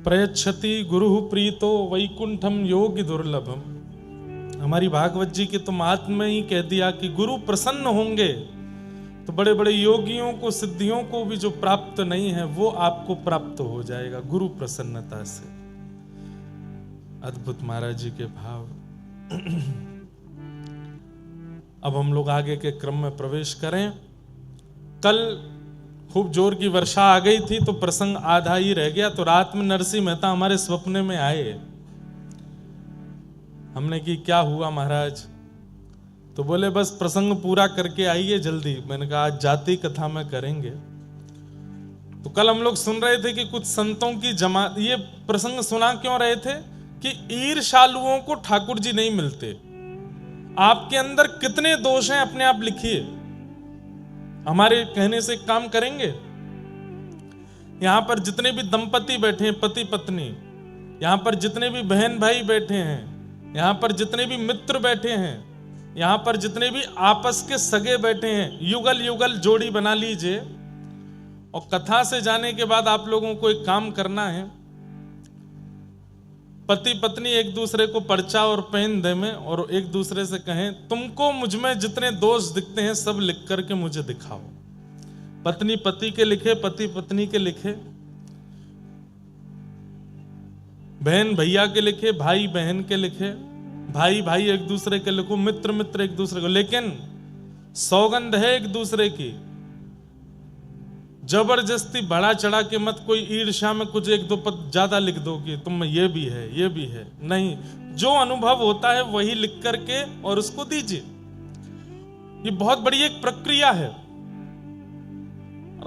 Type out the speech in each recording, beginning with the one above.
प्रयच्छति गुरु प्रीतो वैकुंठम योगी दुर्लभम। हमारी भागवत जी के तो महात्म्य में ही कह दिया कि गुरु प्रसन्न होंगे तो बड़े बड़े योगियों को, सिद्धियों को भी जो प्राप्त नहीं है वो आपको प्राप्त हो जाएगा गुरु प्रसन्नता से। अद्भुत महाराज जी के भाव। अब हम लोग आगे के क्रम में प्रवेश करें। कल खूब जोर की वर्षा आ गई थी तो प्रसंग आधा ही रह गया, तो रात में नरसिंह मेहता हमारे स्वप्न में आए। हमने कि क्या हुआ महाराज? तो बोले बस प्रसंग पूरा करके आइए जल्दी। मैंने कहा आज जाति कथा में करेंगे। तो कल हम लोग सुन रहे थे कि कुछ संतों की जमात, ये प्रसंग सुना क्यों रहे थे कि ईर्ष्यालुओं को ठाकुर जी नहीं मिलते। आपके अंदर कितने दोष हैं अपने आप लिखिए, हमारे कहने से काम करेंगे। यहां पर जितने भी दंपति बैठे हैं, पति पत्नी, यहां पर जितने भी बहन भाई बैठे हैं, यहां पर जितने भी मित्र बैठे हैं, यहां पर जितने भी आपस के सगे बैठे हैं, युगल युगल जोड़ी बना लीजिए। और कथा से जाने के बाद आप लोगों को एक काम करना है, पति पत्नी एक दूसरे को पर्चा और पेन दे में और एक दूसरे से कहें तुमको मुझ में जितने दोष दिखते हैं सब लिख करके मुझे दिखाओ। पत्नी पति के लिखे, पति पत्नी के लिखे, बहन भैया के लिखे, भाई बहन के लिखे, भाई भाई एक दूसरे के लिखो, मित्र मित्र एक दूसरे को। लेकिन सौगंध है एक दूसरे की, जबरदस्ती बढ़ा चढ़ा के मत कोई ईर्ष्या में कुछ एक दो पद ज्यादा लिख दो कि तुम में ये भी है ये भी है। नहीं, जो अनुभव होता है वही लिख करके और उसको दीजिए। ये बहुत बड़ी एक प्रक्रिया है।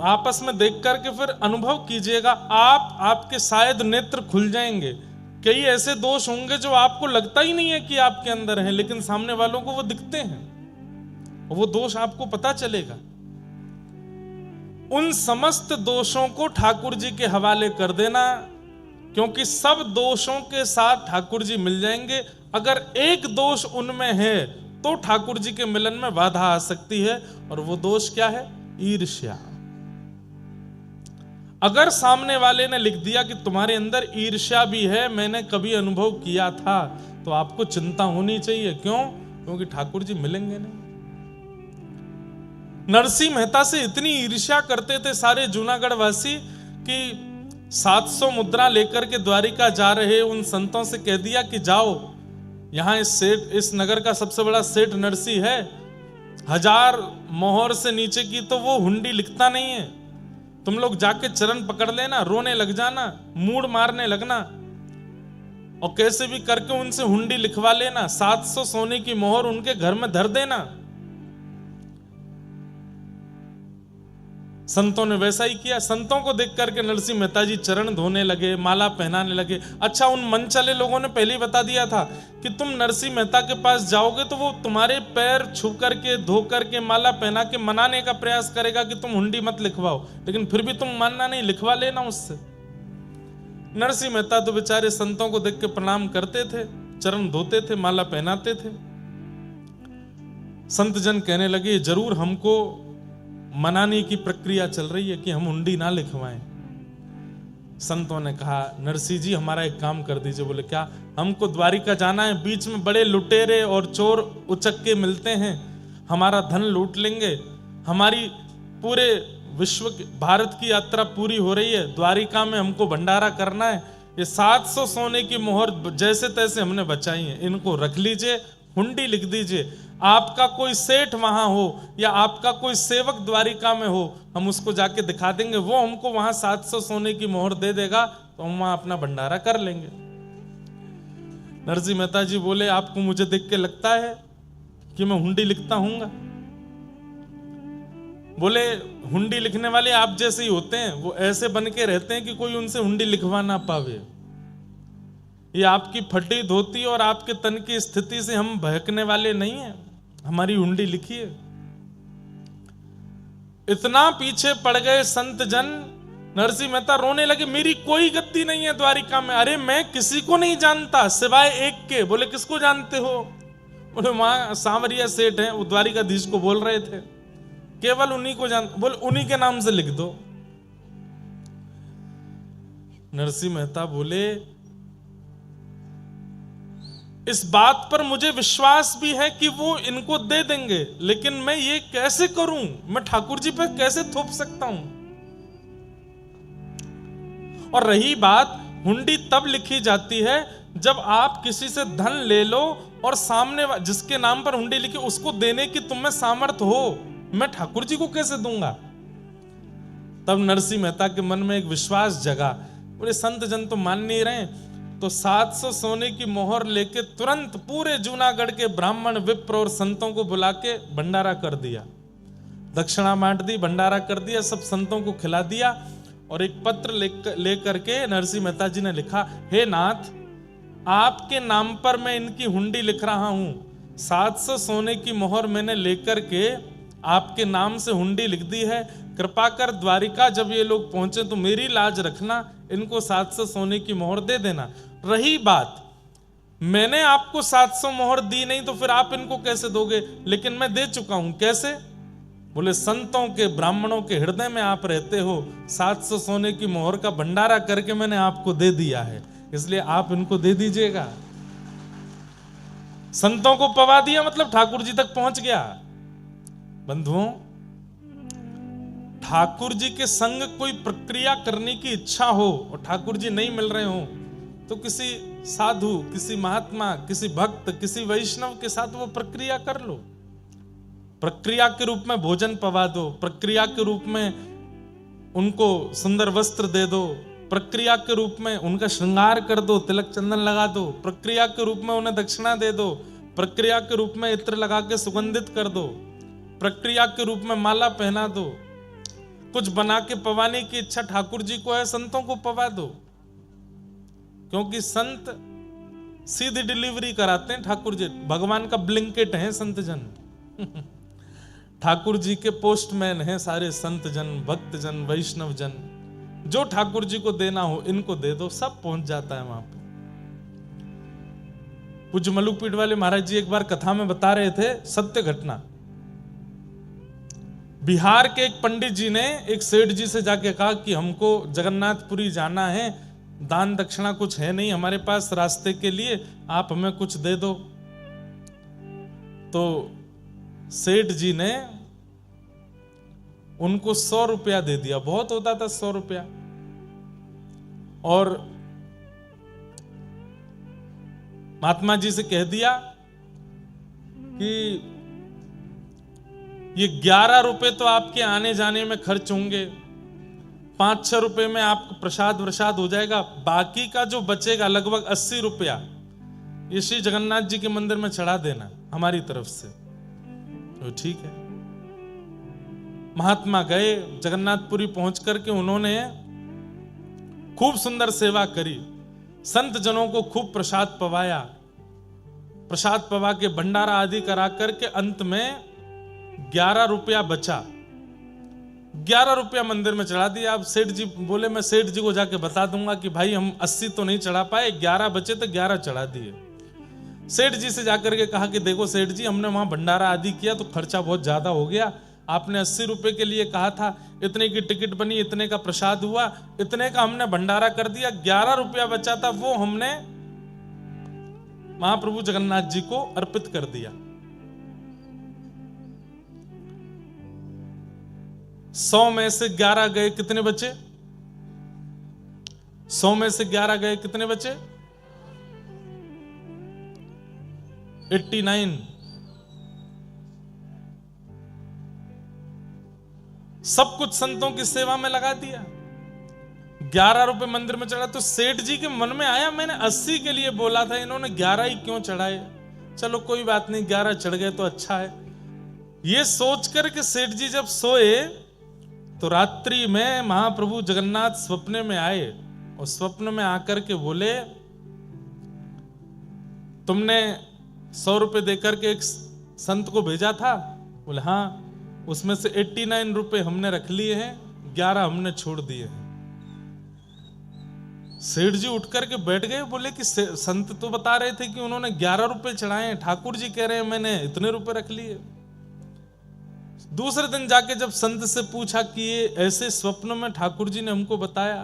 आपस में देख करके फिर अनुभव कीजिएगा, आपके शायद नेत्र खुल जाएंगे। कई ऐसे दोष होंगे जो आपको लगता ही नहीं है कि आपके अंदर है, लेकिन सामने वालों को वो दिखते हैं, वो दोष आपको पता चलेगा। उन समस्त दोषों को ठाकुर जी के हवाले कर देना, क्योंकि सब दोषों के साथ ठाकुर जी मिल जाएंगे। अगर एक दोष उनमें है तो ठाकुर जी के मिलन में बाधा आ सकती है, और वो दोष क्या है? ईर्ष्या। अगर सामने वाले ने लिख दिया कि तुम्हारे अंदर ईर्ष्या भी है, मैंने कभी अनुभव किया था, तो आपको चिंता होनी चाहिए। क्यों? क्योंकि ठाकुर जी मिलेंगे नहीं। नरसिंह मेहता से इतनी ईर्ष्या करते थे सारे जूनागढ़ वासी कि 700 मुद्रा लेकर के द्वारिका जा रहे उन संतों से कह दिया कि जाओ, यहां इस नगर का सबसे बड़ा सेठ नरसिंह है, 1000 मोहर से नीचे की तो वो हुंडी लिखता नहीं है, तुम लोग जाके चरण पकड़ लेना, रोने लग जाना, मूड मारने लगना, और कैसे भी करके उनसे हुंडी लिखवा लेना, 700 सोने की मोहर उनके घर में धर देना। संतों ने वैसा ही किया। संतों को देख करके नरसिंह मेहता जी चरण धोने लगे, माला पहनाने लगे। अच्छा, उन मन चले लोगों ने पहले ही बता दिया था कि तुम नरसिंह मेहता के पास जाओगे तो वो तुम्हारे पैर छू करके, धो करके, माला पहना के मनाने का प्रयास करेगा कि तुम हुंडी मत लिखवाओ, लेकिन फिर भी तुम मानना नहीं, लिखवा लेना उससे। नरसिंह मेहता तो बेचारे संतों को देख के प्रणाम करते थे, चरण धोते थे, माला पहनाते थे। संत जन कहने लगे जरूर हमको मनाने की प्रक्रिया चल रही है कि हम हुंडी ना लिखवाएं। संतों ने कहा नरसिंह जी हमारा एक काम कर दीजिए। बोले क्या? हमको द्वारिका जाना है, बीच में बड़े लुटेरे और चोर उचक्के मिलते हैं, हमारा धन लूट लेंगे, हमारी पूरे विश्व भारत की यात्रा पूरी हो रही है, द्वारिका में हमको भंडारा करना है, ये 700 सोने की मोहर जैसे तैसे हमने बचाई है, इनको रख लीजिए, हुंडी लिख दीजिए। आपका कोई सेठ वहां हो या आपका कोई सेवक द्वारिका में हो, हम उसको जाके दिखा देंगे, वो हमको वहां 700 सोने की मोहर दे देगा, तो हम वहां अपना भंडारा कर लेंगे। नरसिंह मेहता जी बोले आपको मुझे देख के लगता है कि मैं हुंडी लिखता हूंगा? बोले हुंडी लिखने वाले आप जैसे ही होते हैं, वो ऐसे बन के रहते हैं कि कोई उनसे हुंडी लिखवा ना पावे। ये आपकी फटी धोती और आपके तन की स्थिति से हम बहकने वाले नहीं हैं, हमारी हुंडी लिखिए। इतना पीछे पड़ गए संत जन, नरसिंह मेहता रोने लगे, मेरी कोई गद्दी नहीं है द्वारिका में, अरे मैं किसी को नहीं जानता सिवाय एक के। बोले किसको जानते हो? बोले वहां सांवरिया सेठ हैं, वो द्वारिकाधीश को बोल रहे थे, केवल उन्हीं को जान। बोले उन्हीं के नाम से लिख दो। नरसिंह मेहता बोले, इस बात पर मुझे विश्वास भी है कि वो इनको दे देंगे, लेकिन मैं ये कैसे करूं? मैं ठाकुर जी पर कैसे थोप सकता हूं? और रही बात, हुंडी तब लिखी जाती है जब आप किसी से धन ले लो और सामने जिसके नाम पर हुंडी लिखी उसको देने की तुम में सामर्थ्य हो। मैं ठाकुर जी को कैसे दूंगा? तब नरसिंह मेहता के मन में एक विश्वास जगा। बोले संत जन तो मान नहीं रहे, तो 700 सोने की मोहर लेके तुरंत पूरे जूनागढ़ के ब्राह्मण, विप्र और संतों को बुला के भंडारा कर दिया, दक्षिणा बांट दी, भंडारा कर दिया, सब संतों को खिला दिया। और एक पत्र लेकर के नरसिंह मेहता जी ने लिखा, हे नाथ, आपके नाम पर मैं इनकी हुंडी लिख रहा हूं। 700 सोने की मोहर मैंने लेकर के आपके नाम से हुंडी लिख दी है। कृपा कर द्वारिका जब ये लोग पहुंचे तो मेरी लाज रखना, इनको 700 सोने की मोहर दे देना। रही बात, मैंने आपको 700 मोहर दी नहीं तो फिर आप इनको कैसे दोगे? लेकिन मैं दे चुका हूं। कैसे? बोले संतों के, ब्राह्मणों के हृदय में आप रहते हो, 700 सोने की मोहर का भंडारा करके मैंने आपको दे दिया है, इसलिए आप इनको दे दीजिएगा। संतों को पवा दिया, मतलब ठाकुर जी तक पहुंच गया। बंधुओं, ठाकुर जी के संग कोई प्रक्रिया करने की इच्छा हो और ठाकुर जी नहीं मिल रहे हो तो किसी साधु, किसी महात्मा, किसी भक्त, किसी वैष्णव के साथ वो प्रक्रिया कर लो। प्रक्रिया के रूप में भोजन पवा दो, प्रक्रिया के रूप में उनको सुंदर वस्त्र दे दो, प्रक्रिया के रूप में उनका श्रृंगार कर दो, तिलक चंदन लगा दो, प्रक्रिया के रूप में उन्हें दक्षिणा दे दो, प्रक्रिया के रूप में इत्र लगा के सुगंधित कर दो, प्रक्रिया के रूप में माला पहना दो। कुछ बना के पवाने की इच्छा ठाकुर जी को है, संतों को पवा दो, क्योंकि संत सीधी डिलीवरी कराते हैं। ठाकुर जी भगवान का ब्लिंकेट है संत जन। ठाकुर जी के पोस्टमैन हैं सारे संत जन, भक्त जन, वैष्णव जन। जो ठाकुर जी को देना हो इनको दे दो, सब पहुंच जाता है वहां पे। पूज्य मलुकपीठ वाले महाराज जी एक बार कथा में बता रहे थे सत्य घटना। बिहार के एक पंडित जी ने एक सेठ जी से जाके कहा कि हमको जगन्नाथपुरी जाना है, दान दक्षिणा कुछ है नहीं हमारे पास रास्ते के लिए, आप हमें कुछ दे दो। तो सेठ जी ने उनको 100 रुपया दे दिया, बहुत होता था 100 रुपया। और महात्मा जी से कह दिया कि ये 11 रुपए तो आपके आने जाने में खर्च होंगे, 5-6 रुपए में आपको प्रसाद वरसाद हो जाएगा, बाकी का जो बचेगा लगभग 80 रुपया ये श्री जगन्नाथ जी के मंदिर में चढ़ा देना हमारी तरफ से। तो ठीक है। महात्मा गए, जगन्नाथपुरी पहुंच करके उन्होंने खूब सुंदर सेवा करी, संत जनों को खूब प्रसाद पवाया, प्रसाद पवा के भंडारा आदि करा करके अंत में 11 रुपया बचा, 11 रुपया मंदिर में चढ़ा दिया। अब सेठ जी बोले मैं सेठ जी को जाके बता दूंगा कि भाई हम 80 तो नहीं चढ़ा पाए, 11 बचे तो 11 चढ़ा दिए। सेठ जी से जाकर के कहा कि देखो सेठ जी, हमने वहां भंडारा आदि किया तो खर्चा बहुत ज्यादा हो गया, आपने 80 रुपए के लिए कहा था, इतने की टिकट बनी, इतने का प्रसाद हुआ, इतने का हमने भंडारा कर दिया, 11 रुपया बचा था वो हमने महाप्रभु जगन्नाथ जी को अर्पित कर दिया। 100 में से 11 गए, कितने बचे? 100 में से 11 गए, कितने बचे? 89। सब कुछ संतों की सेवा में लगा दिया। 11 रुपए मंदिर में चढ़ा तो सेठ जी के मन में आया मैंने 80 के लिए बोला था, इन्होंने 11 ही क्यों चढ़ाए, चलो कोई बात नहीं 11 चढ़ गए तो अच्छा है। ये सोच कर के सेठ जी जब सोए तो रात्रि में महाप्रभु जगन्नाथ स्वप्न में आए और स्वप्न में आकर के बोले तुमने 100 रुपए देकर के एक संत को भेजा था? बोले हाँ, उसमें से 89 रुपए हमने रख लिए हैं, 11 हमने छोड़ दिए हैं। सेठ जी उठ करके बैठ गए, बोले कि संत तो बता रहे थे कि उन्होंने 11 रुपए चढ़ाए हैं, ठाकुर जी कह रहे हैं मैंने इतने रुपए रख लिए। दूसरे दिन जाके जब संत से पूछा कि ये ऐसे स्वप्न में ठाकुर जी ने हमको बताया,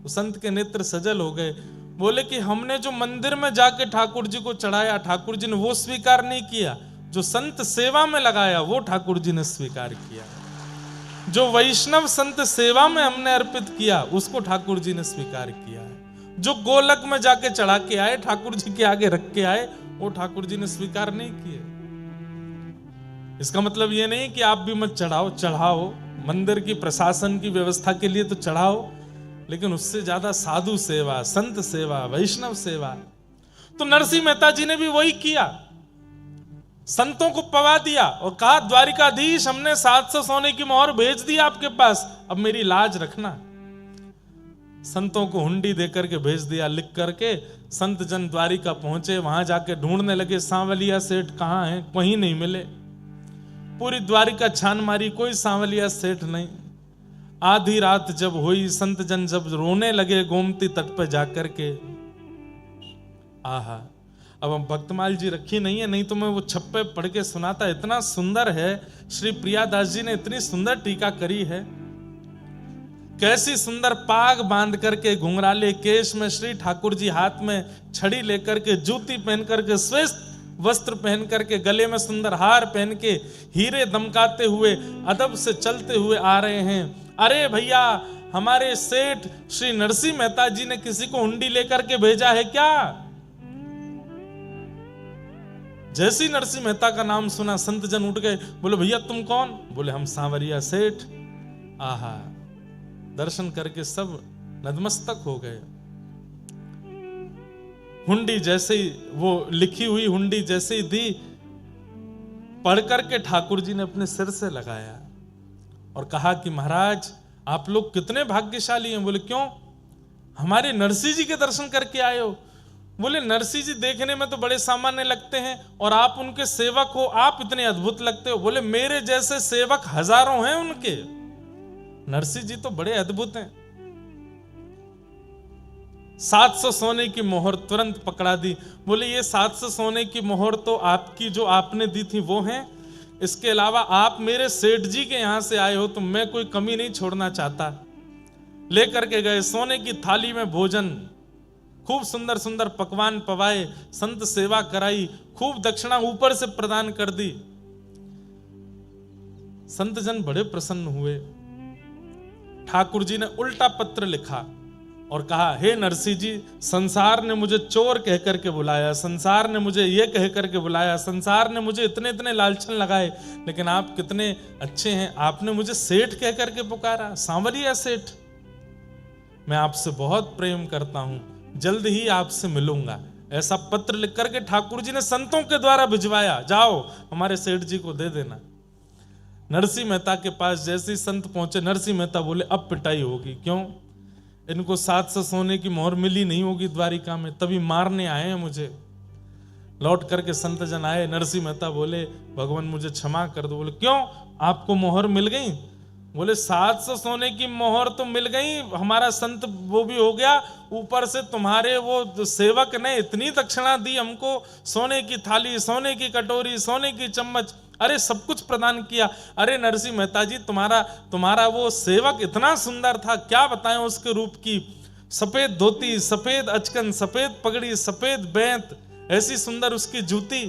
तो तो संत के नेत्र सजल हो गए। बोले कि हमने जो मंदिर में जाके ठाकुर जी को चढ़ाया, ठाकुर जी ने वो स्वीकार नहीं किया, जो संत सेवा में लगाया वो ठाकुर जी ने स्वीकार किया। जो वैष्णव संत सेवा में हमने अर्पित किया उसको ठाकुर जी ने स्वीकार किया है। जो गोलक में जाके चढ़ा के आए, ठाकुर जी के आगे रख के आए, वो ठाकुर जी ने स्वीकार नहीं किए। इसका मतलब ये नहीं कि आप भी मत चढ़ाओ, चढ़ाओ, मंदिर की प्रशासन की व्यवस्था के लिए तो चढ़ाओ, लेकिन उससे ज्यादा साधु सेवा, संत सेवा, वैष्णव सेवा। तो नरसिंह मेहता जी ने भी वही किया, संतों को पवा दिया और कहा द्वारिकाधीश हमने 700 सोने की मोहर भेज दी आपके पास, अब मेरी लाज रखना। संतों को हुंडी देकर के भेज दिया लिख करके। संत जन द्वारिका पहुंचे, वहां जाके ढूंढने लगे सांवलिया सेठ कहाँ है, कहीं नहीं मिले। पूरी द्वारिका छान मारी, कोई सांवलिया सेठ नहीं। आधी रात जब हुई, संत जन जब रोने लगे गोमती तट पे जाकर के, आहा, अब हम भक्तमाल जी रखी नहीं है, नहीं तो मैं वो छप्पे पढ़ के सुनाता। इतना सुंदर है, श्री प्रियादास जी ने इतनी सुंदर टीका करी है। कैसी सुंदर पाग बांध करके, घुंघराले केश में श्री ठाकुर जी हाथ में छड़ी लेकर के, जूती पहन करके, श्वेत वस्त्र पहन करके, गले में सुंदर हार पहन के, हीरे दमकाते हुए, अदब से चलते हुए आ रहे हैं। अरे भैया, हमारे सेठ श्री नरसिंह मेहता जी ने किसी को हुंडी लेकर के भेजा है क्या? जैसी नरसिंह मेहता का नाम सुना, संत जन उठ गए, बोले भैया तुम कौन? बोले हम सांवरिया सेठ। आहा, दर्शन करके सब नतमस्तक हो गए। हुंडी जैसे ही, वो लिखी हुई हुंडी जैसे ही दी, पढ़ करके ठाकुर जी ने अपने सिर से लगाया और कहा कि महाराज आप लोग कितने भाग्यशाली हैं। बोले क्यों? हमारे नरसिंह जी के दर्शन करके आए हो। बोले नरसिंह जी देखने में तो बड़े सामान्य लगते हैं और आप उनके सेवक हो, आप इतने अद्भुत लगते हो। बोले मेरे जैसे सेवक हजारों हैं उनके, नरसिंह जी तो बड़े अद्भुत हैं। 700 सोने की मोहर तुरंत पकड़ा दी। बोले ये 700 सोने की मोहर तो आपकी जो आपने दी थी वो है, इसके अलावा आप मेरे सेठ जी के यहां से आए हो तो मैं कोई कमी नहीं छोड़ना चाहता। लेकर के गए सोने की थाली में भोजन, खूब सुंदर सुंदर पकवान पवाए, संत सेवा कराई, खूब दक्षिणा ऊपर से प्रदान कर दी। संत जन बड़े प्रसन्न हुए। ठाकुर जी ने उल्टा पत्र लिखा और कहा, हे नरसिंह जी, संसार ने मुझे चोर कह करके बुलाया, संसार ने मुझे ये कह करके बुलाया, संसार ने मुझे इतने इतने लालचन लगाए, लेकिन आप कितने अच्छे हैं, आपने मुझे सेठ कह करके पुकारा, सांवरिया सेठ। मैं आपसे बहुत प्रेम करता हूं, जल्द ही आपसे मिलूंगा। ऐसा पत्र लिख करके ठाकुर जी ने संतों के द्वारा भिजवाया, जाओ हमारे सेठ जी को दे देना। नरसिंह मेहता के पास जैसे ही संत पहुंचे, नरसिंह मेहता बोले अब पिटाई होगी। क्यों? इनको 700 सोने की मोहर मिली नहीं होगी द्वारिका में, तभी मारने आए हैं मुझे। लौट करके संत जन आए, नरसिंह मेहता बोले भगवान मुझे क्षमा कर दो। बोले क्यों, आपको मोहर मिल गई? बोले 700 सोने की मोहर तो मिल गई, हमारा संत वो भी हो गया, ऊपर से तुम्हारे वो सेवक ने इतनी दक्षिणा दी हमको, सोने की थाली, सोने की कटोरी, सोने की चम्मच, अरे सब कुछ प्रदान किया। अरे नरसिंह मेहता जी, तुम्हारा वो सेवक इतना सुंदर था, क्या बताएं उसके रूप की। सफेद धोती, सफेद अचकन, सफेद पगड़ी, सफेद बेंत, ऐसी सुंदर उसकी जूती।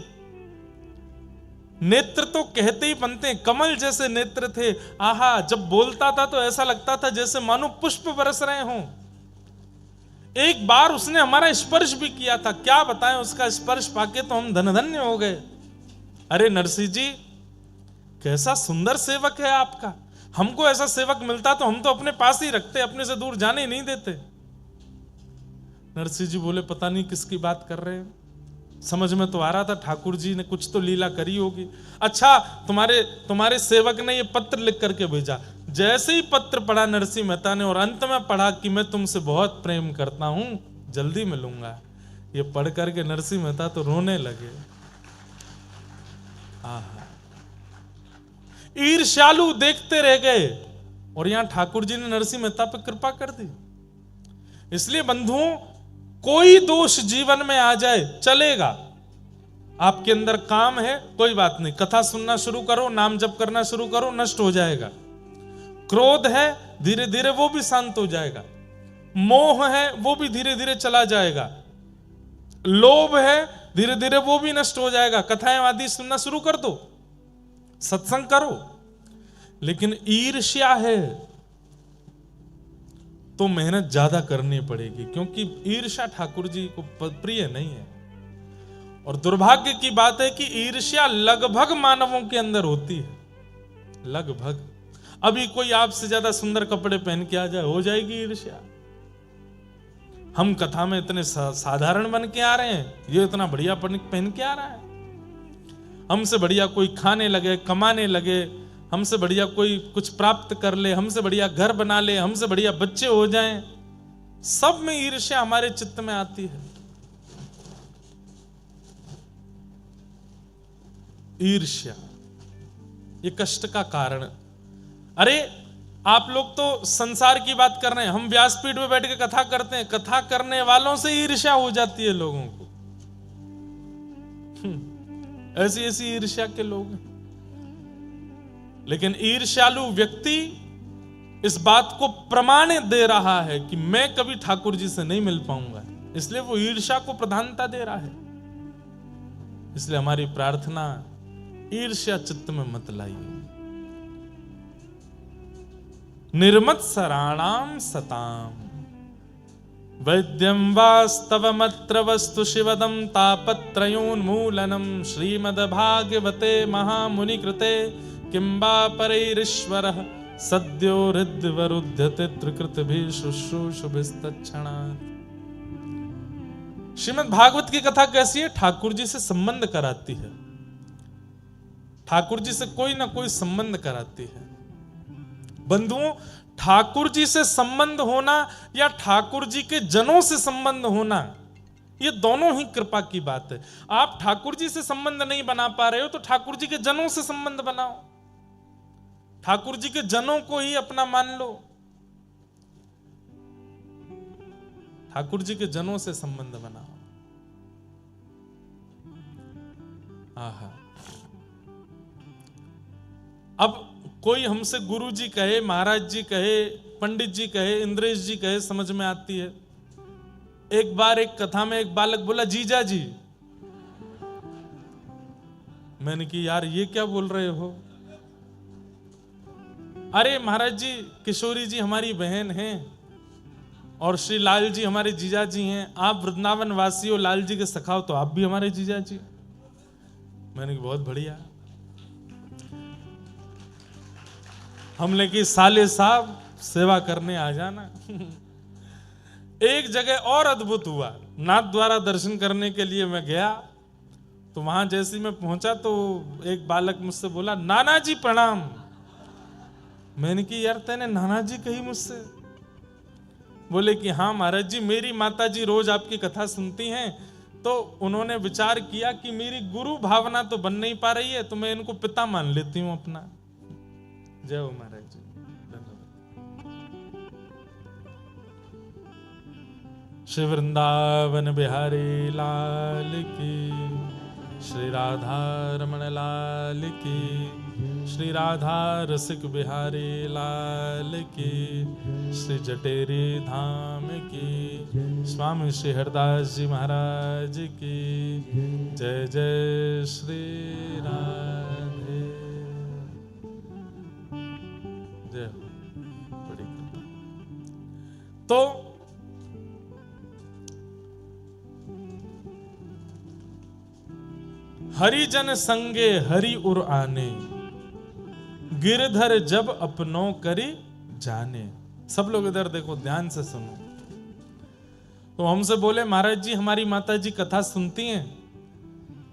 नेत्र तो कहते ही बनते, कमल जैसे नेत्र थे। आहा, जब बोलता था तो ऐसा लगता था जैसे मानो पुष्प बरस रहे हों। एक बार उसने हमारा स्पर्श भी किया था, क्या बताएं, उसका स्पर्श पाके तो हम धन्य हो गए। अरे नरसिंह जी, कैसा सुंदर सेवक है आपका, हमको ऐसा सेवक मिलता तो हम तो अपने पास ही रखते, अपने से दूर जाने नहीं देते। नरसिंह जी बोले पता नहीं किसकी बात कर रहे हैं, समझ में तो आ रहा था ठाकुर जी ने कुछ तो लीला करी होगी। अच्छा, तुम्हारे सेवक ने ये पत्र लिख करके भेजा। जैसे ही पत्र पढ़ा नरसिंह मेहता ने और अंत में पढ़ा कि मैं तुमसे बहुत प्रेम करता हूं, जल्दी मिलूंगा, ये पढ़ करके नरसिंह मेहता तो रोने लगे। ईर्ष्यालु देखते रह गए और यहां ठाकुर जी ने नरसिंह मेहता पर कृपा कर दी। इसलिए बंधुओं, कोई दोष जीवन में आ जाए चलेगा, आपके अंदर काम है कोई बात नहीं, कथा सुनना शुरू करो, नाम जप करना शुरू करो, नष्ट हो जाएगा। क्रोध है धीरे धीरे वो भी शांत हो जाएगा। मोह है वो भी धीरे धीरे चला जाएगा, लोभ है धीरे धीरे वो भी नष्ट हो जाएगा। कथाएं आदि सुनना शुरू कर दो, सत्संग करो। लेकिन ईर्ष्या है तो मेहनत ज्यादा करनी पड़ेगी, क्योंकि ईर्ष्या ठाकुर जी को प्रिय नहीं है। और दुर्भाग्य की बात है कि ईर्ष्या लगभग मानवों के अंदर होती है, लगभग। अभी कोई आपसे ज्यादा सुंदर कपड़े पहन के आ जाए, हो जाएगी ईर्ष्या। हम कथा में इतने साधारण बन के आ रहे हैं, ये इतना बढ़िया पहन के आ रहा है। हमसे बढ़िया कोई खाने लगे, कमाने लगे, हमसे बढ़िया कोई कुछ प्राप्त कर ले, हमसे बढ़िया घर बना ले, हमसे बढ़िया बच्चे हो जाएं, सब में ईर्ष्या हमारे चित्त में आती है। ईर्ष्या ये कष्ट का कारण। अरे आप लोग तो संसार की बात कर रहे हैं, हम व्यासपीठ में बैठ के कथा करते हैं, कथा करने वालों से ईर्ष्या हो जाती है लोगों को। ऐसी ऐसी ईर्ष्या के लोग हैं। लेकिन ईर्ष्यालु व्यक्ति इस बात को प्रमाण दे रहा है कि मैं कभी ठाकुर जी से नहीं मिल पाऊंगा, इसलिए वो ईर्ष्या को प्रधानता दे रहा है। इसलिए हमारी प्रार्थना, ईर्ष्या चित्त में मत लाइए। निर्मत्सराणाम सताम वैद्यम वास्तवमत्र वस्तु शिवदम तापत्रयोन्मूलनम श्रीमद्भागवते महामुनि कृते किंबा परैरीश्वरः सद्यो हृद्वरुध्यते त्रिकृतभिः शुश्रूषुभिस्तत्क्षणात्। श्रीमद् भागवत की कथा कैसी है? ठाकुर जी से संबंध कराती है, ठाकुर जी से कोई ना कोई संबंध कराती है। बंधुओं, ठाकुर जी से संबंध होना या ठाकुर जी के जनों से संबंध होना, ये दोनों ही कृपा की बात है। आप ठाकुर जी से संबंध नहीं बना पा रहे हो तो ठाकुर जी के जनों से संबंध बनाओ, ठाकुर जी के जनों को ही अपना मान लो, ठाकुर जी के जनों से संबंध बनाओ। आहा। अब कोई हमसे गुरु जी कहे, महाराज जी कहे, पंडित जी कहे, इंद्रेश जी कहे, समझ में आती है। एक बार एक कथा में एक बालक बोला, जीजा जी। मैंने कि यार ये क्या बोल रहे हो? अरे महाराज जी, किशोरी जी हमारी बहन हैं और श्री लाल जी हमारे जीजा जी हैं, आप वृंदावन वासी हो, लाल जी के सखाओ, तो आप भी हमारे जीजा जी। मैंने कि बहुत बढ़िया। हमने कि साले साहब सेवा करने आ जाना। एक जगह और अद्भुत हुआ, नाथ द्वारा दर्शन करने के लिए मैं गया, तो वहां जैसे मैं पहुंचा तो एक बालक मुझसे बोला, नाना जी प्रणाम। मैंने कि यार तेने नाना जी कही मुझसे? बोले कि हाँ महाराज जी, मेरी माता जी रोज आपकी कथा सुनती हैं, तो उन्होंने विचार किया कि मेरी गुरु भावना तो बन नहीं पा रही है, तो मैं इनको पिता मान लेती हूं अपना। जय हो महाराज जी, धन्यवाद। श्री वृंदावन बिहारी लाल की, श्री राधा रमण लाल की, श्री राधा रसिक बिहारी लाल की, श्री जटेरी धाम की, स्वामी श्री हरदास जी महाराज की जय। जय श्री राधे। जय हो। बड़ी कृपा। तो हरिजन संगे हरि उर आने, गिरधर जब अपनों करी जाने। सब लोग इधर देखो, ध्यान से सुनो। तो हमसे बोले, महाराज जी हमारी माता जी कथा सुनती हैं,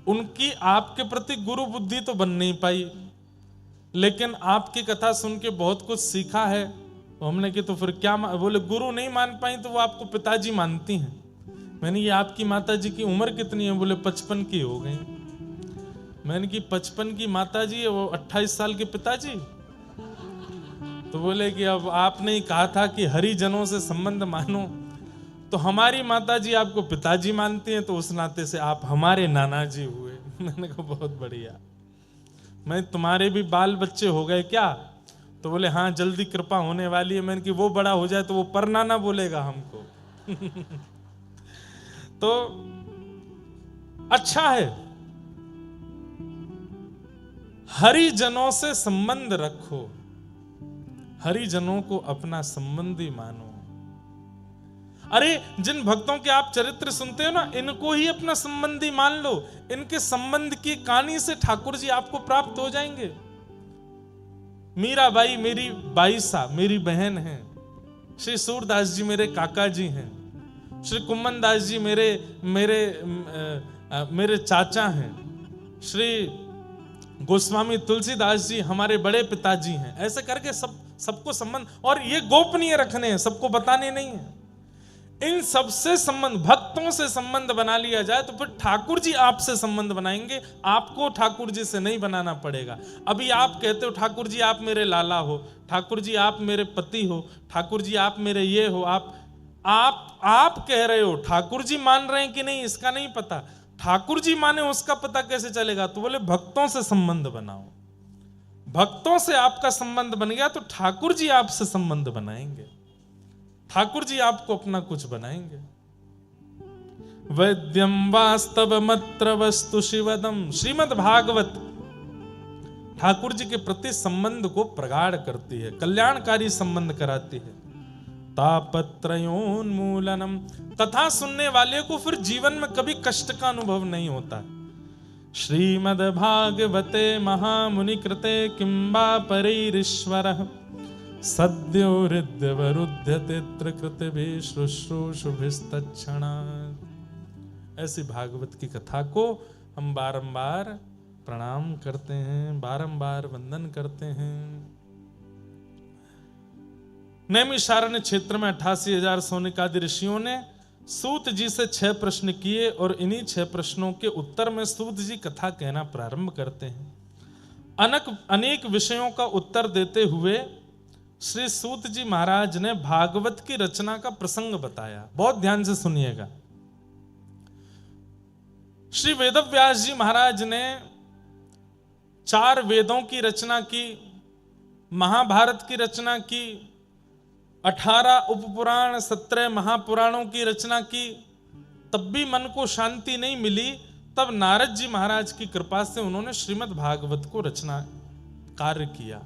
उनकी आपके प्रति गुरु बुद्धि तो बन नहीं पाई, लेकिन आपकी कथा सुन के बहुत कुछ सीखा है। तो हमने कि तो फिर क्या? बोले गुरु नहीं मान पाई तो वो आपको पिताजी मानती हैं। मैंने कि आपकी माता जी की उम्र कितनी है? बोले 55 की हो गई। मैंने कि 55 की माता जी है, वो 28 साल के पिताजी? तो बोले कि अब आपने ही कहा था कि हरिजनों से संबंध मानो, तो हमारी माता जी आपको पिताजी मानती हैं, तो उस नाते से आप हमारे नाना जी हुए। मैंने कहा बहुत बढ़िया। मैं तुम्हारे भी बाल बच्चे हो गए क्या? तो बोले हाँ जल्दी कृपा होने वाली है। मैंने कि वो बड़ा हो जाए तो वो परना ना बोलेगा हमको। तो अच्छा है, हरिजनों से संबंध रखो, हरिजनों को अपना संबंधी मानो। अरे जिन भक्तों के आप चरित्र सुनते हो ना, इनको ही अपना संबंधी मान लो। इनके संबंध की कहानी से ठाकुर जी आपको प्राप्त हो जाएंगे। मीराबाई मेरी बाईसा मेरी बहन है, श्री सूरदास जी मेरे काका जी हैं, श्री कुम्मन दास जी मेरे चाचा हैं, श्री गोस्वामी तुलसीदास जी हमारे बड़े पिताजी हैं। ऐसे करके सबको संबंध, और ये गोपनीय रखने हैं, सबको बताने नहीं है। इन सबसे संबंध, भक्तों से संबंध बना लिया जाए तो फिर ठाकुर जी आपसे संबंध बनाएंगे। आपको ठाकुर जी से नहीं बनाना पड़ेगा। अभी आप कहते हो ठाकुर जी आप मेरे लाला हो, ठाकुर जी आप मेरे पति हो, ठाकुर जी आप मेरे ये हो, आप कह रहे हो, ठाकुर जी मान रहे हैं कि नहीं इसका नहीं पता। ठाकुर जी माने उसका पता कैसे चलेगा? तो बोले भक्तों से संबंध बनाओ। भक्तों से आपका संबंध बन गया तो ठाकुर जी आपसे संबंध बनाएंगे, ठाकुर जी आपको अपना कुछ बनाएंगे। वैद्यम वास्तवमत्र वस्तु शिवदम, श्रीमद् भागवत ठाकुर जी के प्रति संबंध को प्रगाढ़ करती है, कल्याणकारी संबंध कराती है। तापत्रयोन्मूलनम, कथा सुनने वाले को फिर जीवन में कभी कष्ट का अनुभव नहीं होता। श्रीमद् भागवते महामुनि कृते किंबा परैरीश्वरः सद्यो हृद्यवरुध्यते त्रिकृतिभिः शुश्रूषुभिस्तत्क्षणात्। ऐसी भागवत की कथा को हम बारंबार प्रणाम करते हैं, बारंबार वंदन करते हैं। नैमिषारण्य क्षेत्र में 88,000 सोनिकादि ऋषियों ने सूत जी से 6 प्रश्न किए और इन्हीं 6 प्रश्नों के उत्तर में सूत जी कथा कहना प्रारंभ करते हैं। अनेक विषयों का उत्तर देते हुए श्री सूत जी महाराज ने भागवत की रचना का प्रसंग बताया। बहुत ध्यान से सुनिएगा। श्री वेदव्यास जी महाराज ने 4 वेदों की रचना की, महाभारत की रचना की, 18 उपपुराण 17 महापुराणों की रचना की। तब भी मन को शांति नहीं मिली। तब नारद जी महाराज की कृपा से उन्होंने श्रीमद् भागवत को रचना कार्य किया।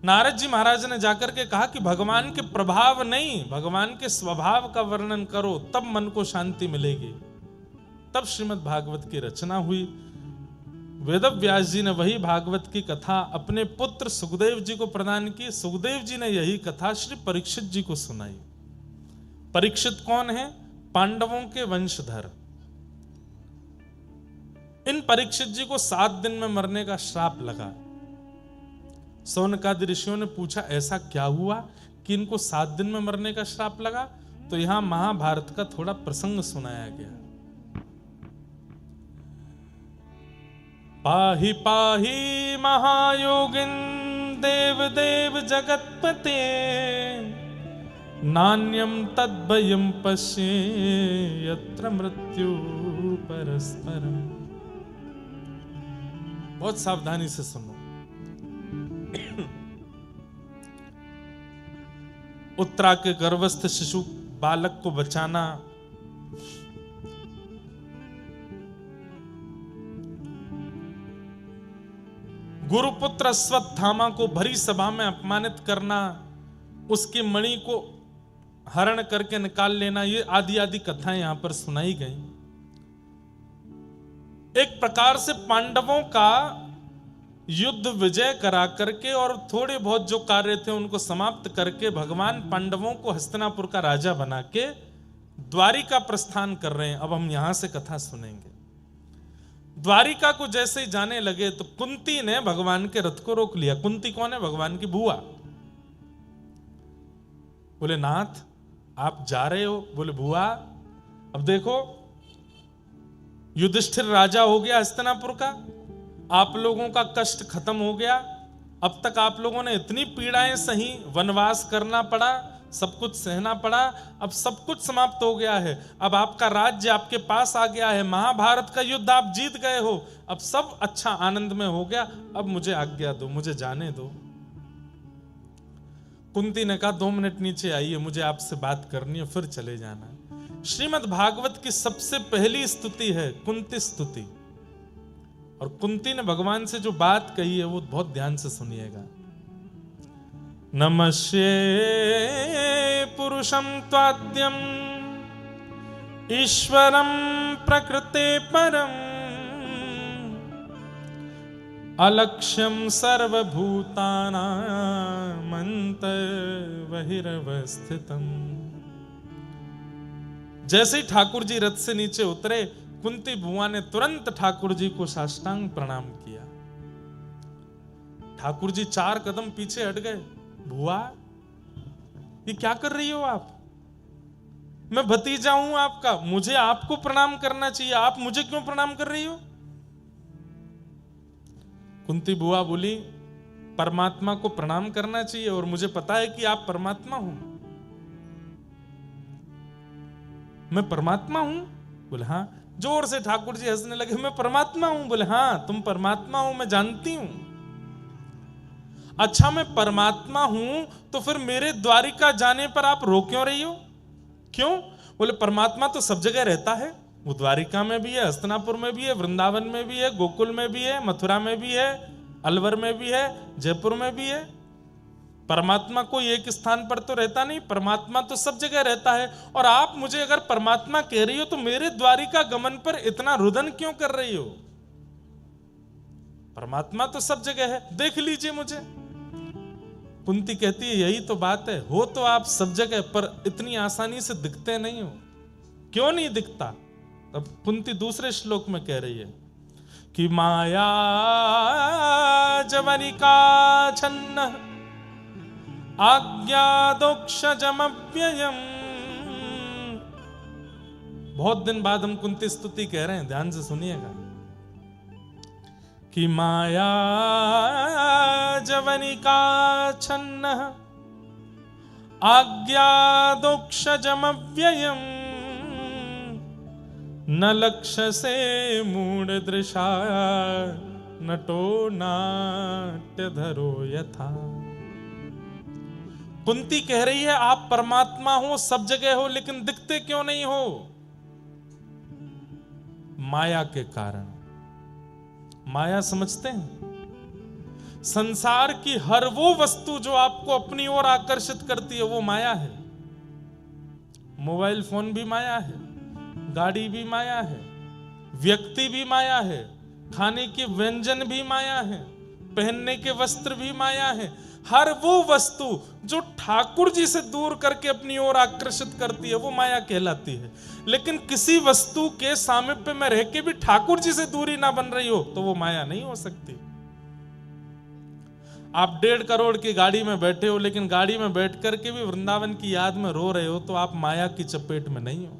नारद जी महाराज ने जाकर के कहा कि भगवान के प्रभाव नहीं, भगवान के स्वभाव का वर्णन करो, तब मन को शांति मिलेगी। तब श्रीमद् भागवत की रचना हुई। वेदव्यास जी ने वही भागवत की कथा अपने पुत्र सुखदेव जी को प्रदान की। सुखदेव जी ने यही कथा श्री परीक्षित जी को सुनाई। परीक्षित कौन है? पांडवों के वंशधर। इन परीक्षित जी को 7 दिन में मरने का श्राप लगा। सौनकादि ऋषियों ने पूछा ऐसा क्या हुआ कि इनको 7 दिन में मरने का श्राप लगा? तो यहां महाभारत का थोड़ा प्रसंग सुनाया गया। पाहि पाहि महायोगिन देव देव जगतपते नान्यम तद्भयं पश्ये यत्र मृत्यु परस्परम। बहुत सावधानी से सुनो। उत्तरा के गर्भस्थ शिशु बालक को बचाना, गुरुपुत्र अश्वत्थामा को भरी सभा में अपमानित करना, उसकी मणि को हरण करके निकाल लेना, ये आदि आदि कथाएं यहां पर सुनाई गई। एक प्रकार से पांडवों का युद्ध विजय करा करके और थोड़े बहुत जो कार्य थे उनको समाप्त करके भगवान पांडवों को हस्तिनापुर का राजा बना के द्वारिका प्रस्थान कर रहे हैं। अब हम यहां से कथा सुनेंगे। द्वारिका को जैसे ही जाने लगे तो कुंती ने भगवान के रथ को रोक लिया। कुंती कौन है? भगवान की बुआ। बोले नाथ आप जा रहे हो? बोले बुआ अब देखो युधिष्ठिर राजा हो गया हस्तिनापुर का, आप लोगों का कष्ट खत्म हो गया। अब तक आप लोगों ने इतनी पीड़ाएं सही, वनवास करना पड़ा, सब कुछ सहना पड़ा, अब सब कुछ समाप्त हो गया है। अब आपका राज्य आपके पास आ गया है, महाभारत का युद्ध आप जीत गए हो, अब सब अच्छा आनंद में हो गया। अब मुझे आज्ञा दो, मुझे जाने दो। कुंती ने कहा 2 मिनट नीचे आइए, मुझे आपसे बात करनी है, फिर चले जाना है। श्रीमद् भागवत की सबसे पहली स्तुति है कुंती स्तुति, और कुंती ने भगवान से जो बात कही है वो बहुत ध्यान से सुनिएगा। नमस्ये पुरुषं त्वाद्यं ईश्वरं प्रकृते परम् अलक्ष्यं सर्वभूतानामन्तर्बहिरवस्थितम्। जैसे ही ठाकुर जी रथ से नीचे उतरे, कुंती बुआ ने तुरंत ठाकुर जी को साष्टांग प्रणाम किया। ठाकुर जी 4 कदम पीछे हट गए। बुआ, ये क्या कर रही हो आप? मैं भतीजा हूं आपका, मुझे आपको प्रणाम करना चाहिए, आप मुझे क्यों प्रणाम कर रही हो? कुंती बुआ बोली, परमात्मा को प्रणाम करना चाहिए और मुझे पता है कि आप परमात्मा हो। मैं परमात्मा हूं? बोले हाँ। जोर से ठाकुर जी हंसने लगे, मैं परमात्मा हूं? बोले हाँ, तुम परमात्मा हो, मैं जानती हूं। अच्छा, मैं परमात्मा हूं तो फिर मेरे द्वारिका जाने पर आप रो क्यों रही हो? क्यों? बोले परमात्मा तो सब जगह रहता है, वो द्वारिका में भी है, हस्तिनापुर में भी है, वृंदावन में भी है, गोकुल में भी है, मथुरा में भी है, अलवर में भी है, जयपुर में भी है। परमात्मा कोई एक स्थान पर तो रहता नहीं, परमात्मा तो सब जगह रहता है। और आप मुझे अगर परमात्मा कह रही हो तो मेरे द्वारिका गमन पर इतना रुदन क्यों कर रही हो? परमात्मा तो सब जगह है, देख लीजिए मुझे। कुंती कहती है यही तो बात है, हो तो आप सब जगह पर इतनी आसानी से दिखते नहीं हो। क्यों नहीं दिखता? अब कुंती दूसरे श्लोक में कह रही है कि माया जवनिका छन्न आज्ञादोक्षजमव्ययम्। बहुत दिन बाद हम कुंती स्तुति कह रहे हैं, ध्यान से सुनिएगा कि माया जवनिका छन्न आज्ञादोक्षजमव्ययम् न लक्ष्य से मूढ़ दृशा नटो नाट्य धरो यथा। कुंती कह रही है आप परमात्मा हो, सब जगह हो, लेकिन दिखते क्यों नहीं हो? माया के कारण। माया समझते हैं? संसार की हर वो वस्तु जो आपको अपनी ओर आकर्षित करती है वो माया है। मोबाइल फोन भी माया है, गाड़ी भी माया है, व्यक्ति भी माया है, खाने के व्यंजन भी माया है, पहनने के वस्त्र भी माया है। हर वो वस्तु जो ठाकुर जी से दूर करके अपनी ओर आकर्षित करती है वो माया कहलाती है। लेकिन किसी वस्तु के सामीप्य में रह के भी ठाकुर जी से दूरी ना बन रही हो तो वो माया नहीं हो सकती। आप 1.5 करोड़ की गाड़ी में बैठे हो, लेकिन गाड़ी में बैठ करके भी वृंदावन की याद में रो रहे हो तो आप माया की चपेट में नहीं हो।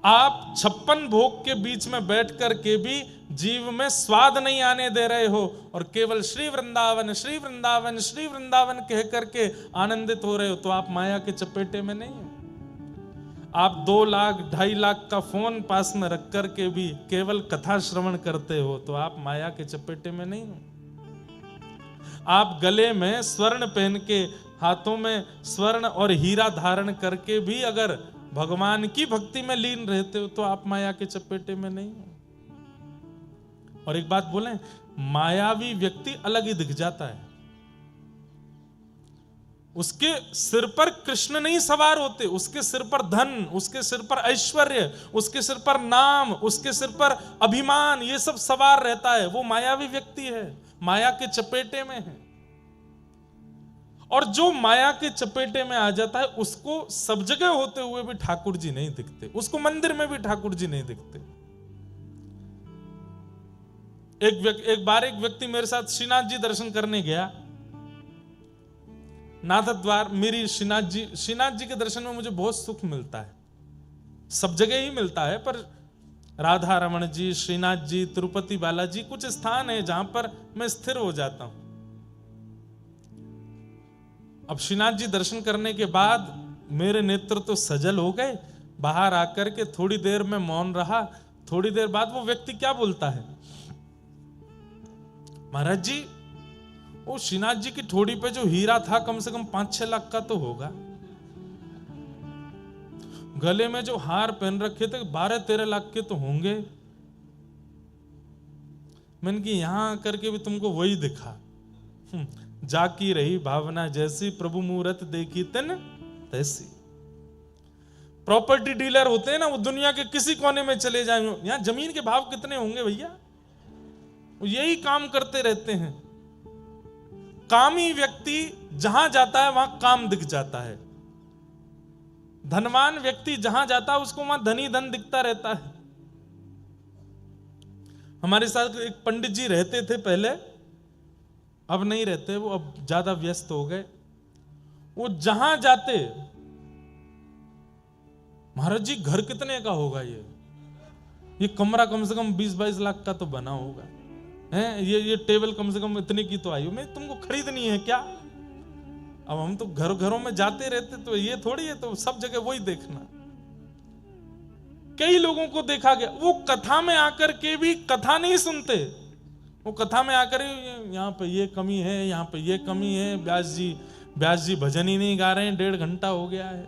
आप 56 भोग के बीच में बैठ करके भी जीव में स्वाद नहीं आने दे रहे हो और केवल श्री वृंदावन श्री वृंदावन श्री वृंदावन कह करके आनंदित हो रहे हो तो आप माया के चपेटे में नहीं हो। आप 2 लाख 2.5 लाख का फोन पास में रख करके भी केवल कथा श्रवण करते हो तो आप माया के चपेटे में नहीं हो। आप गले में स्वर्ण पहन के, हाथों में स्वर्ण और हीरा धारण करके भी अगर भगवान की भक्ति में लीन रहते हो तो आप माया के चपेटे में नहीं हो। और एक बात बोलें, मायावी व्यक्ति अलग ही दिख जाता है। उसके सिर पर कृष्ण नहीं सवार होते, उसके सिर पर धन, उसके सिर पर ऐश्वर्य, उसके सिर पर नाम, उसके सिर पर अभिमान, ये सब सवार रहता है। वो मायावी व्यक्ति है, माया के चपेटे में है। और जो माया के चपेटे में आ जाता है उसको सब जगह होते हुए भी ठाकुर जी नहीं दिखते, उसको मंदिर में भी ठाकुर जी नहीं दिखते। एक बार एक व्यक्ति मेरे साथ श्रीनाथ जी दर्शन करने गया, नाथ द्वार। मेरी श्रीनाथ जी के दर्शन में मुझे बहुत सुख मिलता है, सब जगह ही मिलता है, पर राधा रमण जी, श्रीनाथ जी, तिरुपति बालाजी कुछ स्थान है जहां पर मैं स्थिर हो जाता हूं। अब श्रीनाथ जी दर्शन करने के बाद मेरे नेत्र तो सजल हो गए। बाहर आकर के थोड़ी देर में मौन रहा। थोड़ी देर बाद वो व्यक्ति क्या बोलता है, महाराज जी वो श्रीनाथ जी की ठोड़ी पे जो हीरा था कम से कम 5-6 लाख का तो होगा। गले में जो हार पहन रखे थे 12-13 लाख के तो होंगे। मैंने कि यहां करके भी तुमको वही दिखा। जाकी रही भावना जैसी, प्रभु मूरत देखी तन तैसी। प्रॉपर्टी डीलर होते हैं ना, वो दुनिया के किसी कोने में चले जाएं, यहां जमीन के भाव कितने होंगे भैया, वो यही काम करते रहते हैं। कामी व्यक्ति जहां जाता है वहां काम दिख जाता है। धनवान व्यक्ति जहां जाता है उसको वहां धनी धन दिखता रहता है। हमारे साथ एक पंडित जी रहते थे पहले, अब नहीं रहते, वो अब ज्यादा व्यस्त हो गए। वो जहां जाते, महाराज जी घर कितने का होगा ये कमरा कम से कम 20-22 लाख का तो बना होगा, है ये टेबल कम से कम इतने की तो आई हो, मैं तुमको खरीदनी है क्या? अब हम तो घरों में जाते रहते, तो ये थोड़ी है तो सब जगह वही देखना। कई लोगों को देखा गया, वो कथा में आकर के भी कथा नहीं सुनते। वो कथा में आकर यहाँ पे ये कमी है, यहाँ पे ये कमी है, व्यास जी भजन ही नहीं गा रहे हैं, 1.5 घंटा हो गया है,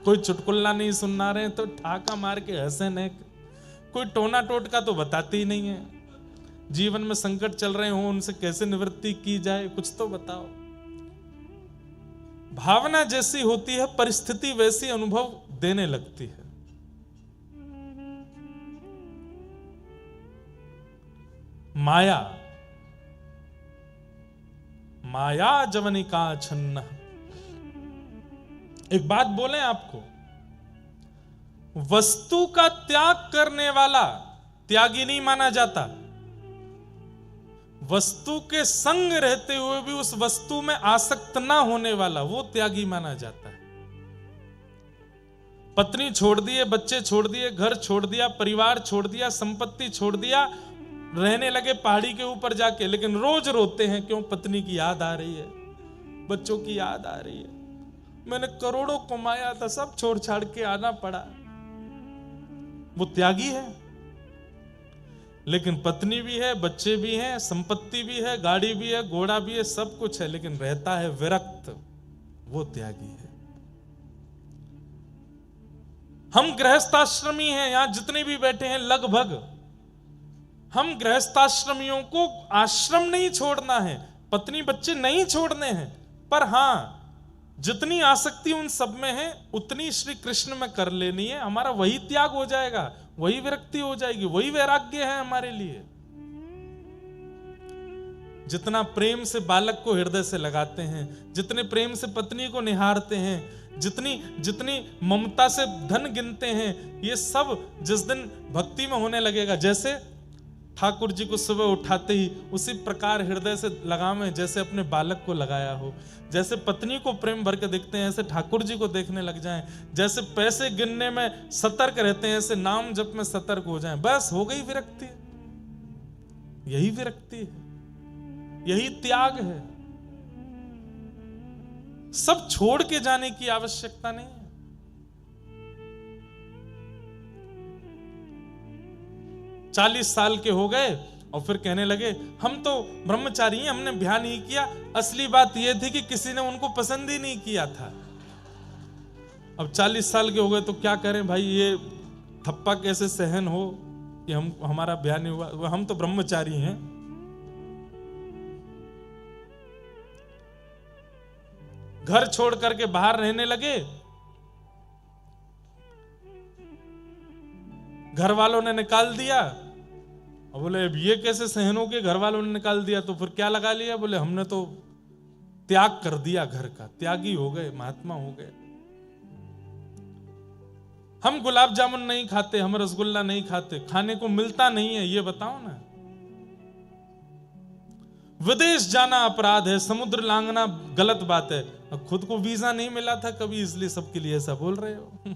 कोई चुटकुल्ला नहीं सुना रहे हैं तो ठाका मार के हंसे न, कोई टोना टोटका तो बताते ही नहीं है। जीवन में संकट चल रहे हो, उनसे कैसे निवृत्ति की जाए, कुछ तो बताओ। भावना जैसी होती है, परिस्थिति वैसी अनुभव देने लगती है। माया जवनिका छन्न। एक बात बोले आपको, वस्तु का त्याग करने वाला त्यागी नहीं माना जाता। वस्तु के संग रहते हुए भी उस वस्तु में आसक्त ना होने वाला वो त्यागी माना जाता है। पत्नी छोड़ दिए, बच्चे छोड़ दिए, घर छोड़ दिया, परिवार छोड़ दिया, संपत्ति छोड़ दिया, रहने लगे पहाड़ी के ऊपर जाके, लेकिन रोज रोते हैं। क्यों? पत्नी की याद आ रही है, बच्चों की याद आ रही है, मैंने करोड़ों कमाया था, सब छोड़ छाड़ के आना पड़ा। वो त्यागी है। लेकिन पत्नी भी है, बच्चे भी हैं, संपत्ति भी है, गाड़ी भी है, घोड़ा भी है, सब कुछ है, लेकिन रहता है विरक्त, वो त्यागी है। हम गृहस्थाश्रमी हैं, यहां जितने भी बैठे हैं लगभग, हम गृहस्थाश्रमियों को आश्रम नहीं छोड़ना है, पत्नी बच्चे नहीं छोड़ने हैं, पर हां जितनी आसक्ति उन सब में है उतनी श्री कृष्ण में कर लेनी है। हमारा वही त्याग हो जाएगा, वही विरक्ति हो जाएगी, वही वैराग्य है हमारे लिए। जितना प्रेम से बालक को हृदय से लगाते हैं, जितने प्रेम से पत्नी को निहारते हैं, जितनी ममता से धन गिनते हैं, ये सब जिस दिन भक्ति में होने लगेगा, जैसे ठाकुर जी को सुबह उठाते ही उसी प्रकार हृदय से लगावें जैसे अपने बालक को लगाया हो, जैसे पत्नी को प्रेम भर के देखते हैं ऐसे ठाकुर जी को देखने लग जाएं, जैसे पैसे गिनने में सतर्क रहते हैं ऐसे नाम जप में सतर्क हो जाएं, बस हो गई विरक्ति। यही विरक्ति है, यही त्याग है। सब छोड़ के जाने की आवश्यकता नहीं है। चालीस साल के हो गए और फिर कहने लगे हम तो ब्रह्मचारी हैं, हमने ब्याह नहीं किया। असली बात यह थी कि किसी ने उनको पसंद ही नहीं किया था। अब 40 साल के हो गए तो क्या करें भाई, ये थप्पा कैसे सहन हो कि हमारा ब्याह नहीं हुआ, हम तो ब्रह्मचारी हैं। घर छोड़ करके बाहर रहने लगे, घर वालों ने निकाल दिया। और बोले अब ये कैसे सहन हो के घर वालों ने निकाल दिया, तो फिर क्या लगा लिया, बोले हमने तो त्याग कर दिया घर का, त्यागी हो गए, महात्मा हो गए। हम गुलाब जामुन नहीं खाते, हम रसगुल्ला नहीं खाते, खाने को मिलता नहीं है, ये बताओ ना। विदेश जाना अपराध है, समुद्र लांघना गलत बात है। अब खुद को वीजा नहीं मिला था कभी, इसलिए सबके लिए ऐसा बोल रहे हो।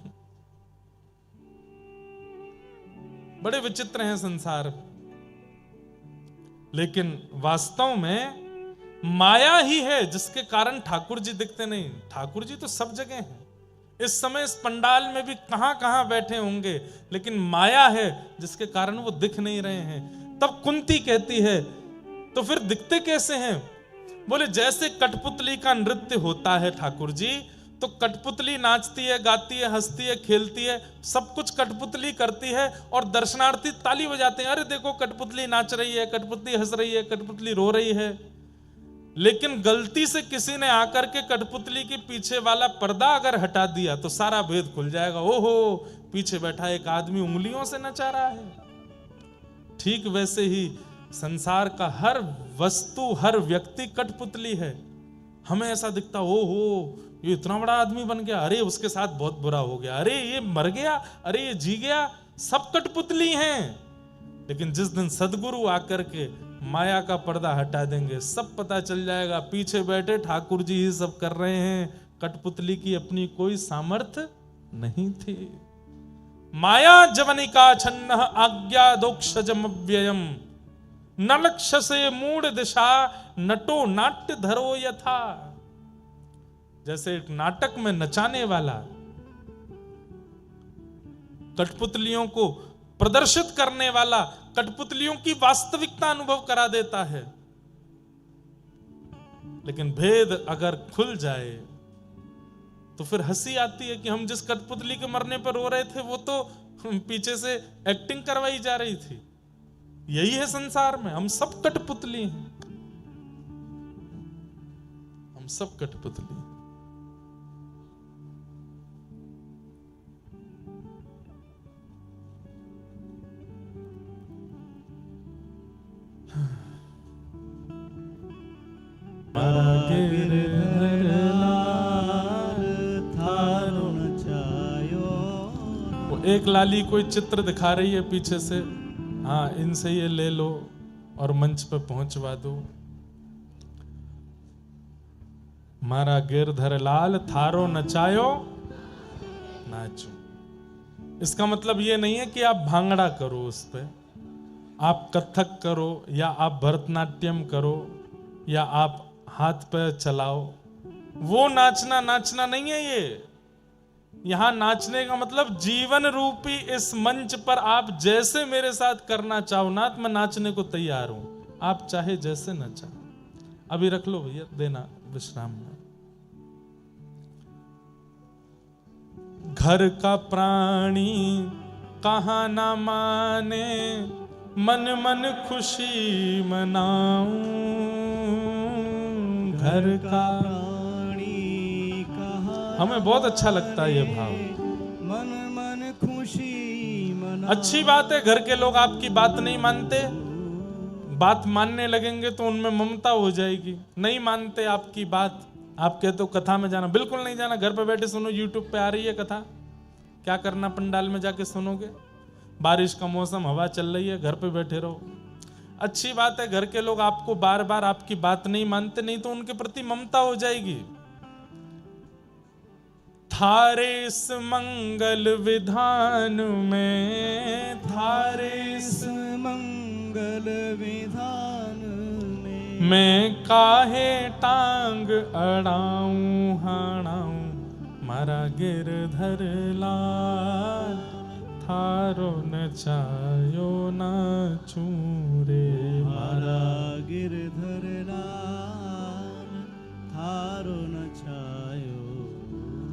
बड़े विचित्र हैं संसार। लेकिन वास्तव में माया ही है जिसके कारण ठाकुर जी दिखते नहीं। ठाकुर जी तो सब जगह हैं। इस समय इस पंडाल में भी कहां कहां बैठे होंगे, लेकिन माया है जिसके कारण वो दिख नहीं रहे हैं। तब कुंती कहती है तो फिर दिखते कैसे हैं? बोले जैसे कठपुतली का नृत्य होता है ठाकुर जी, तो कठपुतली नाचती है, गाती है, हंसती है, खेलती है, सब कुछ कठपुतली करती है और दर्शनार्थी ताली बजाते हैं, अरे देखो कठपुतली नाच रही है, कठपुतली हंस रही है, कठपुतली रो रही है। लेकिन गलती से किसी ने आकर के कठपुतली के पीछे वाला पर्दा अगर हटा दिया तो सारा भेद खुल जाएगा। ओहो, पीछे बैठा एक आदमी उंगलियों से नचा रहा है। ठीक वैसे ही संसार का हर वस्तु, हर व्यक्ति कठपुतली है। हमें ऐसा दिखता, ओहो ये इतना बड़ा आदमी बन गया, अरे उसके साथ बहुत बुरा हो गया, अरे ये मर गया, अरे ये जी गया, सब कठपुतली हैं। लेकिन जिस दिन सदगुरु आकर के माया का पर्दा हटा देंगे, सब पता चल जाएगा पीछे बैठे ठाकुर जी ही सब कर रहे हैं, कठपुतली की अपनी कोई सामर्थ्य नहीं थी। माया जवनिका छन्न आज्ञा दोक्षजम अव्ययम, नलक्ष से मूढ़ दिशा नटो नाट्य धरो यथा। जैसे एक नाटक में नचाने वाला कठपुतलियों को प्रदर्शित करने वाला कठपुतलियों की वास्तविकता अनुभव करा देता है, लेकिन भेद अगर खुल जाए तो फिर हंसी आती है कि हम जिस कठपुतली के मरने पर रो रहे थे वो तो पीछे से एक्टिंग करवाई जा रही थी। यही है संसार में, हम सब कठपुतली हैं, हम सब कठपुतली हैं। वो एक लाली कोई चित्र दिखा रही है पीछे से, हाँ इनसे ये ले लो और मंच पे पहुंचवा दो। मारा गिरधर लाल थारो नचायो नाचो। इसका मतलब ये नहीं है कि आप भांगड़ा करो, उस पे आप कथक करो या आप भरतनाट्यम करो या आप हाथ पैर चलाओ, वो नाचना नहीं है। ये यहां नाचने का मतलब जीवन रूपी इस मंच पर आप जैसे मेरे साथ करना चाहो नाथ, मैं नाचने को तैयार हूं, आप चाहे जैसे नचा। अभी रख लो भैया, देना विश्राम में। घर का प्राणी कहाँ ना माने, मन मन खुशी मनाऊं। घर का प्राणी कहाँ, हमें बहुत अच्छा लगता है ये भाव, मन मन खुशी मनाऊं। अच्छी बात है, घर के लोग आपकी बात नहीं मानते, बात मानने लगेंगे तो उनमें ममता हो जाएगी। नहीं मानते आपकी बात, आप कहते हो कथा में जाना, बिल्कुल नहीं जाना, घर पे बैठे सुनो, यूट्यूब पे आ रही है कथा, क्या करना पंडाल में जाके सुनोगे। बारिश का मौसम, हवा चल रही है, घर पे बैठे रहो। अच्छी बात है, घर के लोग आपको बार बार आपकी बात नहीं मानते, नहीं तो उनके प्रति ममता हो जाएगी। थारे इस मंगल विधान में, थारे इस मंगल विधान में, मैं काहे टांग अड़ाऊं हाणाऊं। मारा गिरधर लाल थारो नचायो नाचूं रे। मारा गिरधर लाल थारो नचायो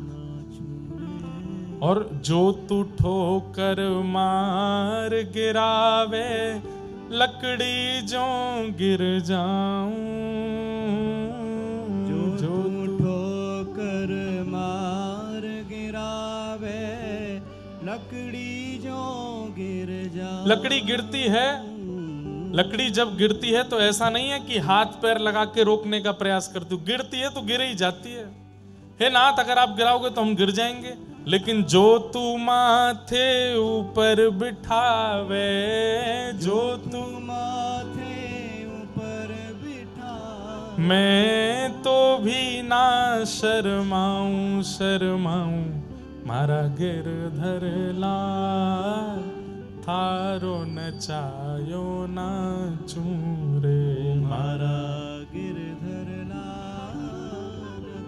नाचूं रे। और जो तू ठोकर मार गिरावे, लकड़ी जो गिर जाऊं। जो ठोकर मार गिरावे, लकड़ी जो गिर जाऊं। लकड़ी गिरती है, लकड़ी जब गिरती है तो ऐसा नहीं है कि हाथ पैर लगा के रोकने का प्रयास करती हूँ, गिरती है तो गिर ही जाती है। हे नाथ, अगर आप गिराओगे तो हम गिर जाएंगे, लेकिन जो तू माथे ऊपर बिठावे, जो तू माथे ऊपर बिठावे, मैं तो भी ना शर्माऊं शर्माऊं। मारा गिरधर लाल थारो नचायो नाचूं रे। मारा गिरधर लाल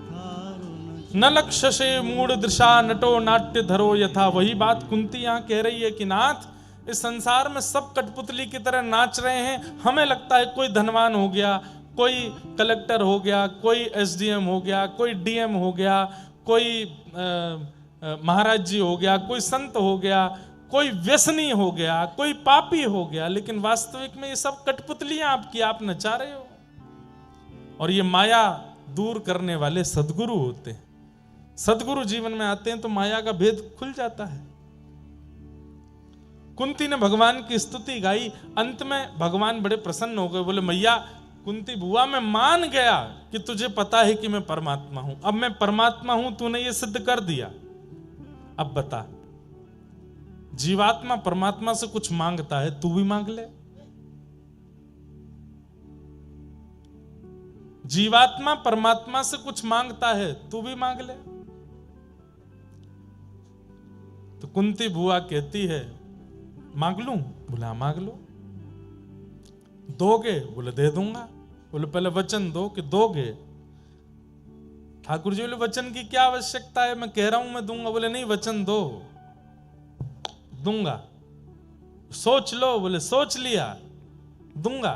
थारो नचायो। न लक्ष्य से मूढ़ दृशा नटो नाट्य धरो यथा। वही बात कुंती यहाँ कह रही है कि नाथ, इस संसार में सब कठपुतली की तरह नाच रहे हैं। हमें लगता है कोई धनवान हो गया, कोई कलेक्टर हो गया, कोई एसडीएम हो गया, कोई डीएम हो गया, कोई महाराज जी हो गया, कोई संत हो गया, कोई व्यसनी हो गया, कोई पापी हो गया, लेकिन वास्तविक में ये सब कठपुतलियां आपकी, आप नचा रहे हो। और ये माया दूर करने वाले सदगुरु होते हैं। सदगुरु जीवन में आते हैं तो माया का भेद खुल जाता है। कुंती ने भगवान की स्तुति गाई, अंत में भगवान बड़े प्रसन्न हो गए, बोले मैया कुंती बुआ, मैं मान गया कि तुझे पता है कि मैं परमात्मा हूं। अब मैं परमात्मा हूं, तूने ये सिद्ध कर दिया। अब बता, जीवात्मा परमात्मा से कुछ मांगता है, तू भी मांग ले। जीवात्मा परमात्मा से कुछ मांगता है, तू भी मांग ले। तो कुंती बुआ कहती है, मांग लूं? बोला मांग लो। दोगे? बोले दे दूंगा। बोले पहले वचन दो कि दोगे। ठाकुर जी बोले वचन की क्या आवश्यकता है, मैं कह रहा हूं मैं दूंगा। बोले नहीं, वचन दो, दूंगा। सोच लो। बोले सोच लिया, दूंगा।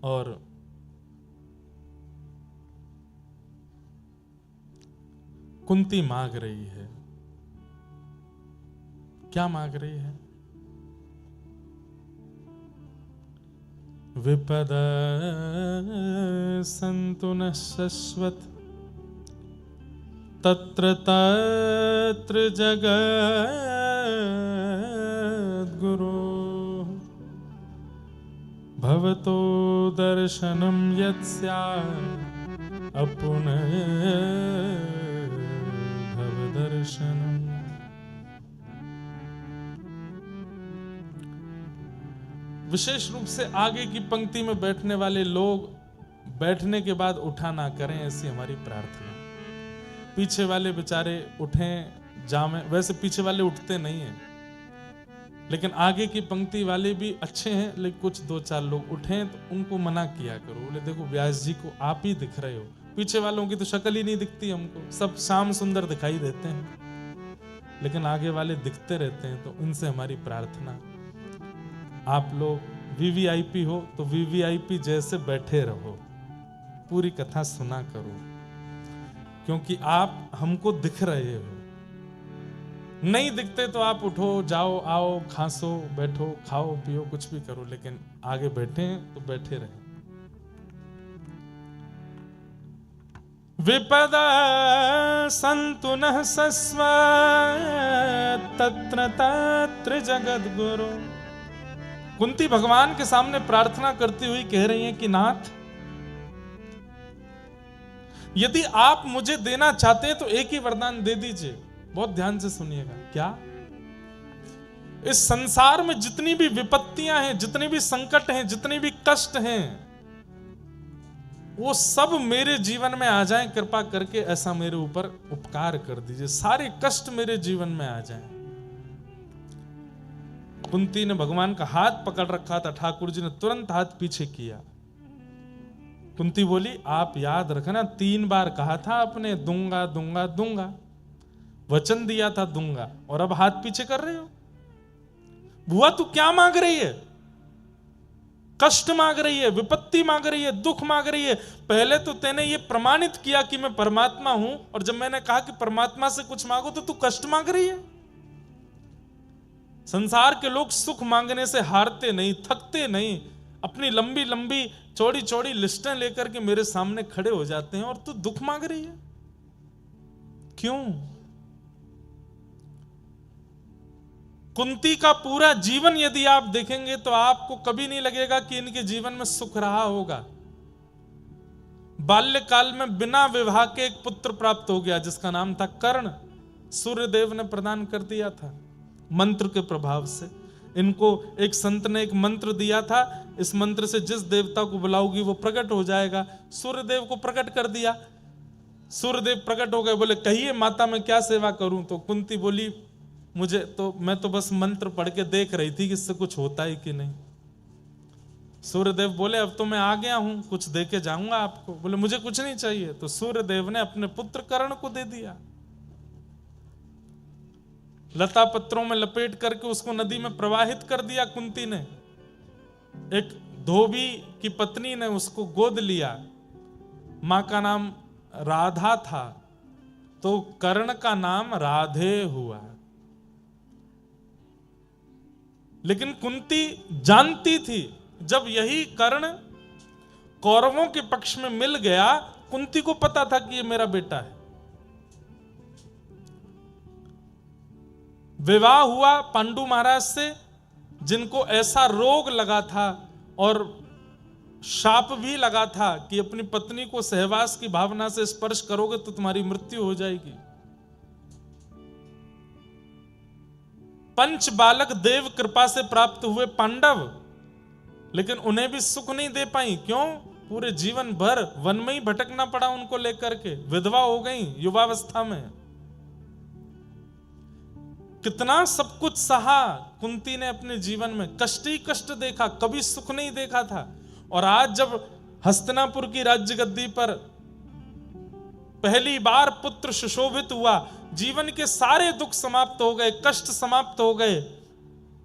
और कुंती मांग रही है। क्या मांग रही है? विपद संतु न शश्वत तत्र तत्र जगद्गुरो भवतो दर्शनम यत्स्यात् अपुनः भवदर्शनम्। विशेष रूप से आगे की पंक्ति में बैठने वाले लोग बैठने के बाद उठा ना करें, ऐसी हमारी प्रार्थना। पीछे वाले बेचारे उठें जामें, वैसे पीछे वाले उठते नहीं हैं, लेकिन आगे की पंक्ति वाले भी अच्छे हैं, लेकिन कुछ दो चार लोग उठें तो उनको मना किया करो। बोले देखो व्यास जी को आप ही दिख रहे हो, पीछे वालों की तो शक्ल ही नहीं दिखती हमको, सब श्याम सुंदर दिखाई देते हैं, लेकिन आगे वाले दिखते रहते हैं। तो इनसे हमारी प्रार्थना, आप लोग वीवीआईपी हो तो वीवीआईपी जैसे बैठे रहो, पूरी कथा सुना करो, क्योंकि आप हमको दिख रहे हो। नहीं दिखते तो आप उठो, जाओ, आओ, खांसो, बैठो, खाओ, पियो, कुछ भी करो, लेकिन आगे बैठे हैं तो बैठे रहे। विपद संतु नः शश्वत् तत्र तत्र जगद्गुरो। कुंती भगवान के सामने प्रार्थना करती हुई कह रही हैं कि नाथ, यदि आप मुझे देना चाहते हैं तो एक ही वरदान दे दीजिए। बहुत ध्यान से सुनिएगा। क्या? इस संसार में जितनी भी विपत्तियां हैं, जितने भी संकट हैं, जितने भी कष्ट हैं, वो सब मेरे जीवन में आ जाएं, कृपा करके ऐसा मेरे ऊपर उपकार कर दीजिए, सारे कष्ट मेरे जीवन में आ जाएं। कुंती ने भगवान का हाथ पकड़ रखा था, ठाकुर जी ने तुरंत हाथ पीछे किया। कुंती बोली आप याद रखना, 3 बार कहा था आपने दूंगा दूंगा दूंगा, वचन दिया था दूंगा, और अब हाथ पीछे कर रहे हो। बुआ तू क्या मांग रही है? कष्ट मांग रही है, विपत्ति मांग रही है, दुख मांग रही है। पहले तो तूने ये प्रमाणित किया कि मैं परमात्मा हूं, और जब मैंने कहा कि परमात्मा से कुछ मांगो तो तू कष्ट मांग रही है। संसार के लोग सुख मांगने से हारते नहीं, थकते नहीं, अपनी लंबी लंबी चौड़ी चौड़ी लिस्टें लेकर के मेरे सामने खड़े हो जाते हैं, और तू दुख मांग रही है। क्यों? कुंती का पूरा जीवन यदि आप देखेंगे तो आपको कभी नहीं लगेगा कि इनके जीवन में सुख रहा होगा। बाल्यकाल में बिना विवाह के एक पुत्र प्राप्त हो गया जिसका नाम था कर्ण। सूर्यदेव ने प्रदान कर दिया था मंत्र के प्रभाव से। इनको एक संत ने एक मंत्र दिया था, इस मंत्र से जिस देवता को बुलाओगी वो प्रकट हो जाएगा। सूर्यदेव को प्रकट कर दिया। सूर्यदेव प्रकट हो गए, बोले कहिए माता मैं क्या सेवा करूं। तो कुंती बोली मैं तो बस मंत्र पढ़ के देख रही थी कि इससे कुछ होता है कि नहीं। सूर्यदेव बोले अब तो मैं आ गया हूं, कुछ दे के जाऊंगा आपको। बोले मुझे कुछ नहीं चाहिए। तो सूर्यदेव ने अपने पुत्र कर्ण को दे दिया। लता पत्रों में लपेट करके उसको नदी में प्रवाहित कर दिया कुंती ने। एक धोबी की पत्नी ने उसको गोद लिया, मां का नाम राधा था, तो कर्ण का नाम राधे हुआ। लेकिन कुंती जानती थी, जब यही कर्ण कौरवों के पक्ष में मिल गया, कुंती को पता था कि ये मेरा बेटा है। विवाह हुआ पांडु महाराज से, जिनको ऐसा रोग लगा था और शाप भी लगा था कि अपनी पत्नी को सहवास की भावना से स्पर्श करोगे तो तुम्हारी मृत्यु हो जाएगी। पंच बालक देव कृपा से प्राप्त हुए पांडव, लेकिन उन्हें भी सुख नहीं दे पाई। क्यों? पूरे जीवन भर वन में ही भटकना पड़ा उनको लेकर के। विधवा हो गई युवावस्था में। कितना सब कुछ सहा कुंती ने अपने जीवन में, कष्ट ही कष्ट देखा, कभी सुख नहीं देखा था। और आज जब हस्तिनापुर की राज्य गद्दी पर पहली बार पुत्र सुशोभित हुआ, जीवन के सारे दुख समाप्त हो गए, कष्ट समाप्त हो गए,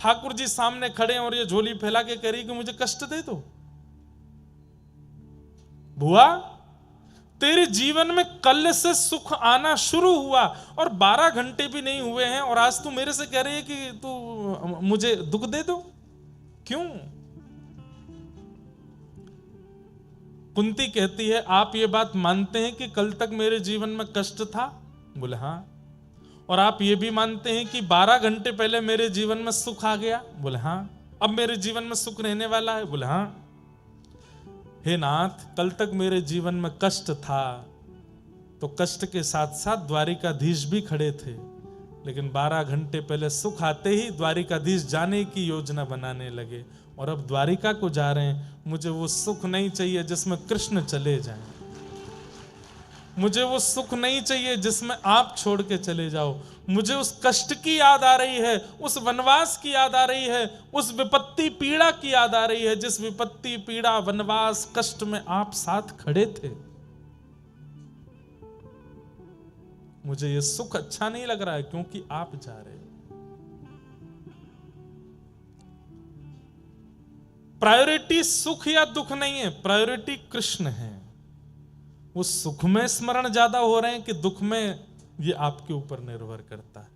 ठाकुर जी सामने खड़े और ये झोली फैला के कह रही कि मुझे कष्ट दे दो। बुआ, तेरे जीवन में कल से सुख आना शुरू हुआ और 12 घंटे भी नहीं हुए हैं और आज तू मेरे से कह रही है कि तू मुझे दुख दे दो। क्यों? कुंती कहती है, आप ये बात मानते हैं कि कल तक मेरे जीवन में कष्ट था? बोले हाँ। और आप ये भी मानते हैं कि 12 घंटे पहले मेरे जीवन में सुख आ गया? बोले हाँ। अब मेरे जीवन में सुख रहने वाला है? बोले हाँ। हे नाथ, कल तक मेरे जीवन में कष्ट था, तो कष्ट के साथ साथ द्वारिकाधीश भी खड़े थे, लेकिन 12 घंटे पहले सुख आते ही द्वारिकाधीश जाने की योजना बनाने लगे और अब द्वारिका को जा रहे हैं। मुझे वो सुख नहीं चाहिए जिसमें कृष्ण चले जाएं। मुझे वो सुख नहीं चाहिए जिसमें आप छोड़ के चले जाओ। मुझे उस कष्ट की याद आ रही है, उस वनवास की याद आ रही है, उस विपत्ति पीड़ा की याद आ रही है, जिस विपत्ति पीड़ा वनवास कष्ट में आप साथ खड़े थे। मुझे ये सुख अच्छा नहीं लग रहा है क्योंकि आप जा रहे हो। प्रायोरिटी सुख या दुख नहीं है, प्रायोरिटी कृष्ण है। वो सुख में स्मरण ज्यादा हो रहे हैं कि दुख में, ये आपके ऊपर निर्भर करता है।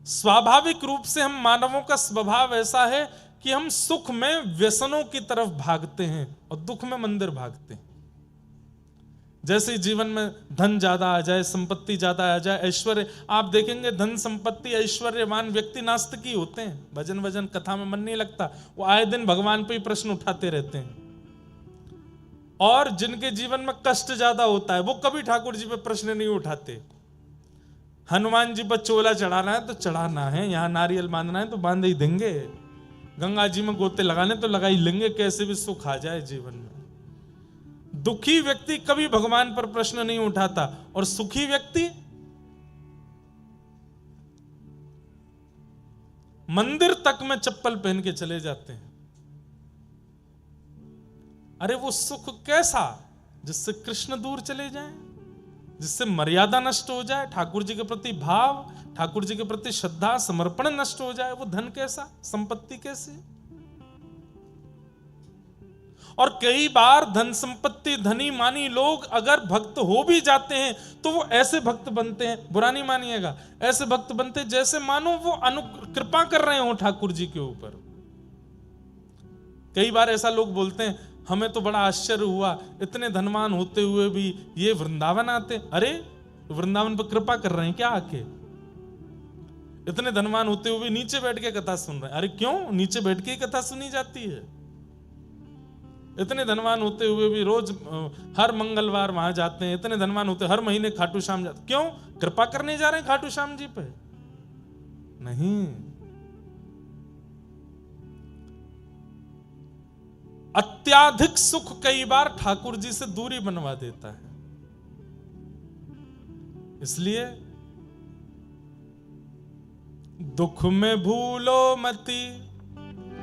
स्वाभाविक रूप से हम मानवों का स्वभाव ऐसा है कि हम सुख में व्यसनों की तरफ भागते हैं और दुख में मंदिर भागते हैं। जैसे जीवन में धन ज्यादा आ जाए, संपत्ति ज्यादा आ जाए, ऐश्वर्य, आप देखेंगे धन संपत्ति ऐश्वर्यवान व्यक्ति नास्तिकी होते हैं। भजन वजन कथा में मन नहीं लगता, वो आए दिन भगवान पे ही प्रश्न उठाते रहते हैं। और जिनके जीवन में कष्ट ज्यादा होता है वो कभी ठाकुर जी पे प्रश्न नहीं उठाते। हनुमान जी पर चोला चढ़ाना है तो चढ़ाना है, यहां नारियल बांधना है तो बांध ही देंगे, गंगा जी में गोते लगाने तो लगा ही लेंगे, कैसे भी सुख आ जाए जीवन में। दुखी व्यक्ति कभी भगवान पर प्रश्न नहीं उठाता और सुखी व्यक्ति मंदिर तक में चप्पल पहन के चले जाते हैं। अरे वो सुख कैसा? जिससे कृष्ण दूर चले जाएं, जिससे मर्यादा नष्ट हो जाए, ठाकुर जी के प्रति भाव, ठाकुर जी के प्रति श्रद्धा समर्पण नष्ट हो जाए। वो धन कैसा, संपत्ति कैसी? और कई बार धन संपत्ति धनी मानी लोग अगर भक्त हो भी जाते हैं तो वो ऐसे भक्त बनते हैं, बुरा नहीं मानिएगा, ऐसे भक्त बनते हैं जैसे मानो वो कृपा कर रहे हो ठाकुर जी के ऊपर। कई बार ऐसा लोग बोलते हैं, हमें तो बड़ा आश्चर्य हुआ, इतने धनवान होते हुए भी ये वृंदावन आते। अरे वृंदावन पर कृपा कर रहे हैं क्या आके? इतने धनवान होते हुए नीचे बैठ के कथा सुन रहे हैं। अरे क्यों? नीचे बैठ के ही कथा सुनी जाती है। इतने धनवान होते हुए भी रोज हर मंगलवार वहां जाते हैं। इतने धनवान होते हर महीने खाटू श्याम जाते। क्यों? कृपा करने जा रहे हैं खाटू श्याम जी पे? नहीं। अत्याधिक सुख कई बार ठाकुर जी से दूरी बनवा देता है। इसलिए दुख में भूलो मति,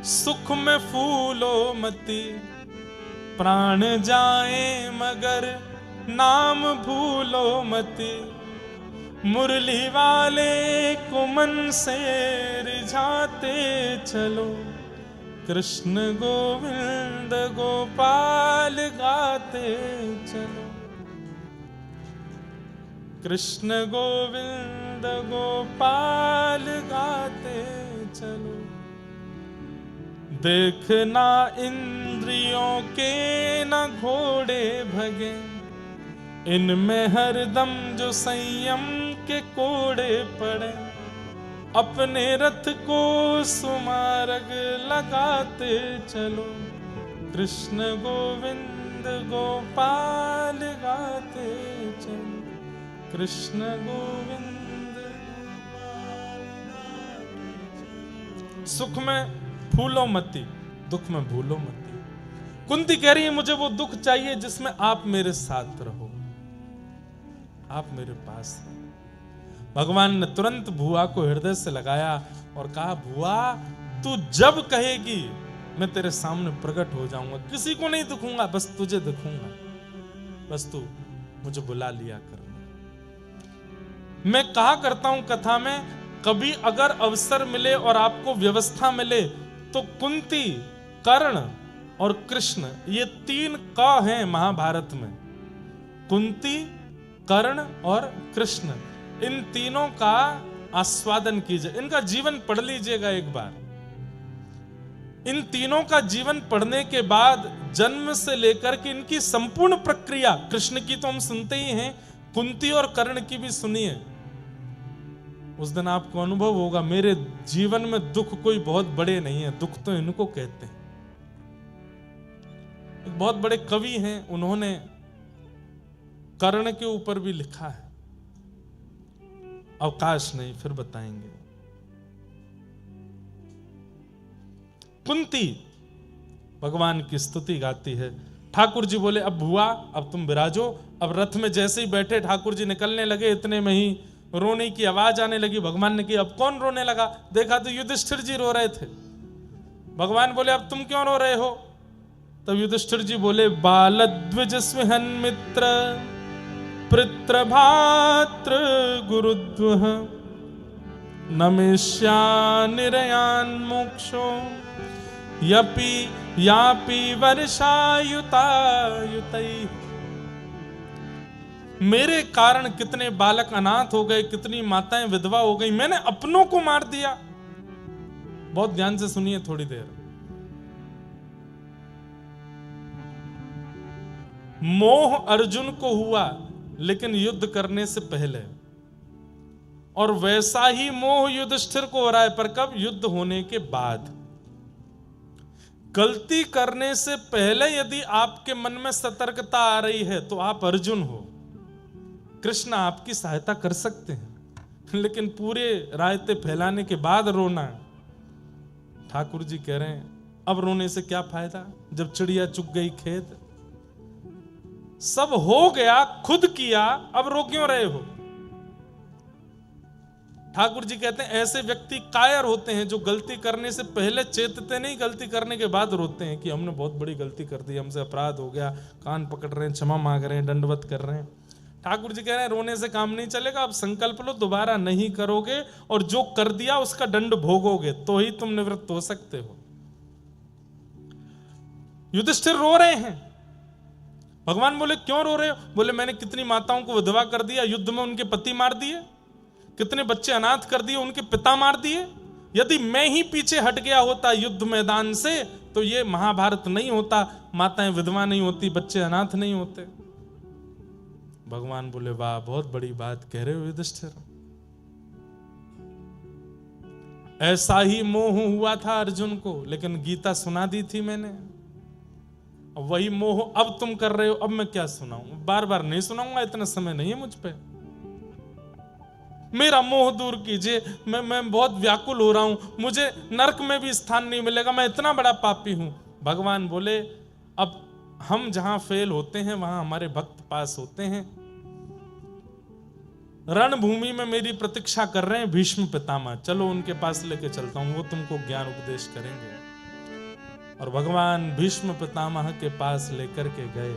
सुख में फूलो मति, प्राण जाए मगर नाम भूलो मति, मुरली वाले को मन से रिझाते चलो, कृष्ण गोविंद गोपाल गाते चलो, कृष्ण गोविंद गोपाल गाते चलो। देखना इंद्रियों के न घोड़े भगे, इनमें हरदम जो संयम के कोड़े पड़े। अपने रथ को सुमार्ग लगाते चलो, कृष्ण गोविंद गोपाल गाते चलो, कृष्ण गोविंद गोपाल गाते चलो। सुख में फूलो मती, दुख में भूलो मती। कुंती कह रही है मुझे वो दुख चाहिए जिसमें आप मेरे साथ रहो, आप मेरे पास हैं। भगवान ने तुरंत भुआ को हृदय से लगाया और कहा, भुआ तू जब कहेगी मैं तेरे सामने प्रकट हो जाऊंगा, किसी को नहीं दिखूंगा, बस तुझे दिखूंगा, बस तू मुझे बुला लिया कर। मैं कहा करता हूं कथा में, कभी अगर अवसर मिले और आपको व्यवस्था मिले तो कुंती, कर्ण और कृष्ण, ये 3 क हैं महाभारत में। कुंती, कर्ण और कृष्ण, इन तीनों का आस्वादन कीजिए, इनका जीवन पढ़ लीजिएगा एक बार। इन तीनों का जीवन पढ़ने के बाद जन्म से लेकर के इनकी संपूर्ण प्रक्रिया, कृष्ण की तो हम सुनते ही हैं, कुंती और कर्ण की भी सुनिए। उस दिन आपको अनुभव होगा मेरे जीवन में दुख कोई बहुत बड़े नहीं है, दुख तो इनको कहते हैं। एक बहुत बड़े कवि हैं, उन्होंने कर्ण के ऊपर भी लिखा है, अवकाश नहीं फिर बताएंगे। कुंती भगवान की स्तुति गाती है। ठाकुर जी बोले, अब भुआ अब तुम विराजो। अब रथ में जैसे ही बैठे ठाकुर जी निकलने लगे, इतने में ही रोने की आवाज आने लगी। भगवान ने कहा अब कौन रोने लगा? देखा तो युधिष्ठिर जी रो रहे थे। भगवान बोले अब तुम क्यों रो रहे हो? तब युधिष्ठिर जी बोले, बालद्विज स्विहन मित्र पितृ भातृ गुरुद्वः नमिष्या निरयान मोक्षो यपि यापि वर्षायुतायुतै। मेरे कारण कितने बालक अनाथ हो गए, कितनी माताएं विधवा हो गई, मैंने अपनों को मार दिया। बहुत ध्यान से सुनिए थोड़ी देर। मोह अर्जुन को हुआ लेकिन युद्ध करने से पहले, और वैसा ही मोह युधिष्ठिर को हो रहा है, पर कब? युद्ध होने के बाद। गलती करने से पहले यदि आपके मन में सतर्कता आ रही है तो आप अर्जुन हो। कृष्ण आपकी सहायता कर सकते हैं, लेकिन पूरे रायते फैलाने के बाद रोना, ठाकुर जी कह रहे हैं अब रोने से क्या फायदा, जब चिड़िया चुग गई खेत, सब हो गया, खुद किया, अब रो क्यों रहे हो? ठाकुर जी कहते हैं ऐसे व्यक्ति कायर होते हैं जो गलती करने से पहले चेतते नहीं, गलती करने के बाद रोते हैं कि हमने बहुत बड़ी गलती कर दी, हमसे अपराध हो गया, कान पकड़ रहे हैं, क्षमा मांग रहे हैं, दंडवत कर रहे हैं। ठाकुर जी कह रहे हैं रोने से काम नहीं चलेगा, अब संकल्प लो दोबारा नहीं करोगे, और जो कर दिया उसका दंड भोगोगे तो ही तुम निवृत्त हो सकते हो। युधिष्ठिर रो रहे हैं। भगवान बोले क्यों रो रहे हो? बोले मैंने कितनी माताओं को विधवा कर दिया, युद्ध में उनके पति मार दिए, कितने बच्चे अनाथ कर दिए, उनके पिता मार दिए। यदि मैं ही पीछे हट गया होता युद्ध मैदान से तो ये महाभारत नहीं होता, माताएं विधवा नहीं होती, बच्चे अनाथ नहीं होते। भगवान बोले वाह बहुत बड़ी बात कह रहे हो युधिष्ठिर। ऐसा ही मोह हुआ था अर्जुन को, लेकिन गीता सुना दी थी मैंने। वही मोह अब तुम कर रहे हो, अब मैं क्या सुनाऊं? बार बार नहीं सुनाऊंगा, इतना समय नहीं है मुझ पे। मेरा मोह दूर कीजिए, मैं बहुत व्याकुल हो रहा हूं, मुझे नरक में भी स्थान नहीं मिलेगा, मैं इतना बड़ा पापी हूं। भगवान बोले अब हम जहां फेल होते हैं वहां हमारे भक्त पास होते हैं। रणभूमि में मेरी प्रतीक्षा कर रहे हैं भीष्म पितामह, चलो उनके पास लेके चलता हूं, वो तुमको ज्ञान उपदेश करेंगे। और भगवान भीष्म पितामह के पास लेकर के गए।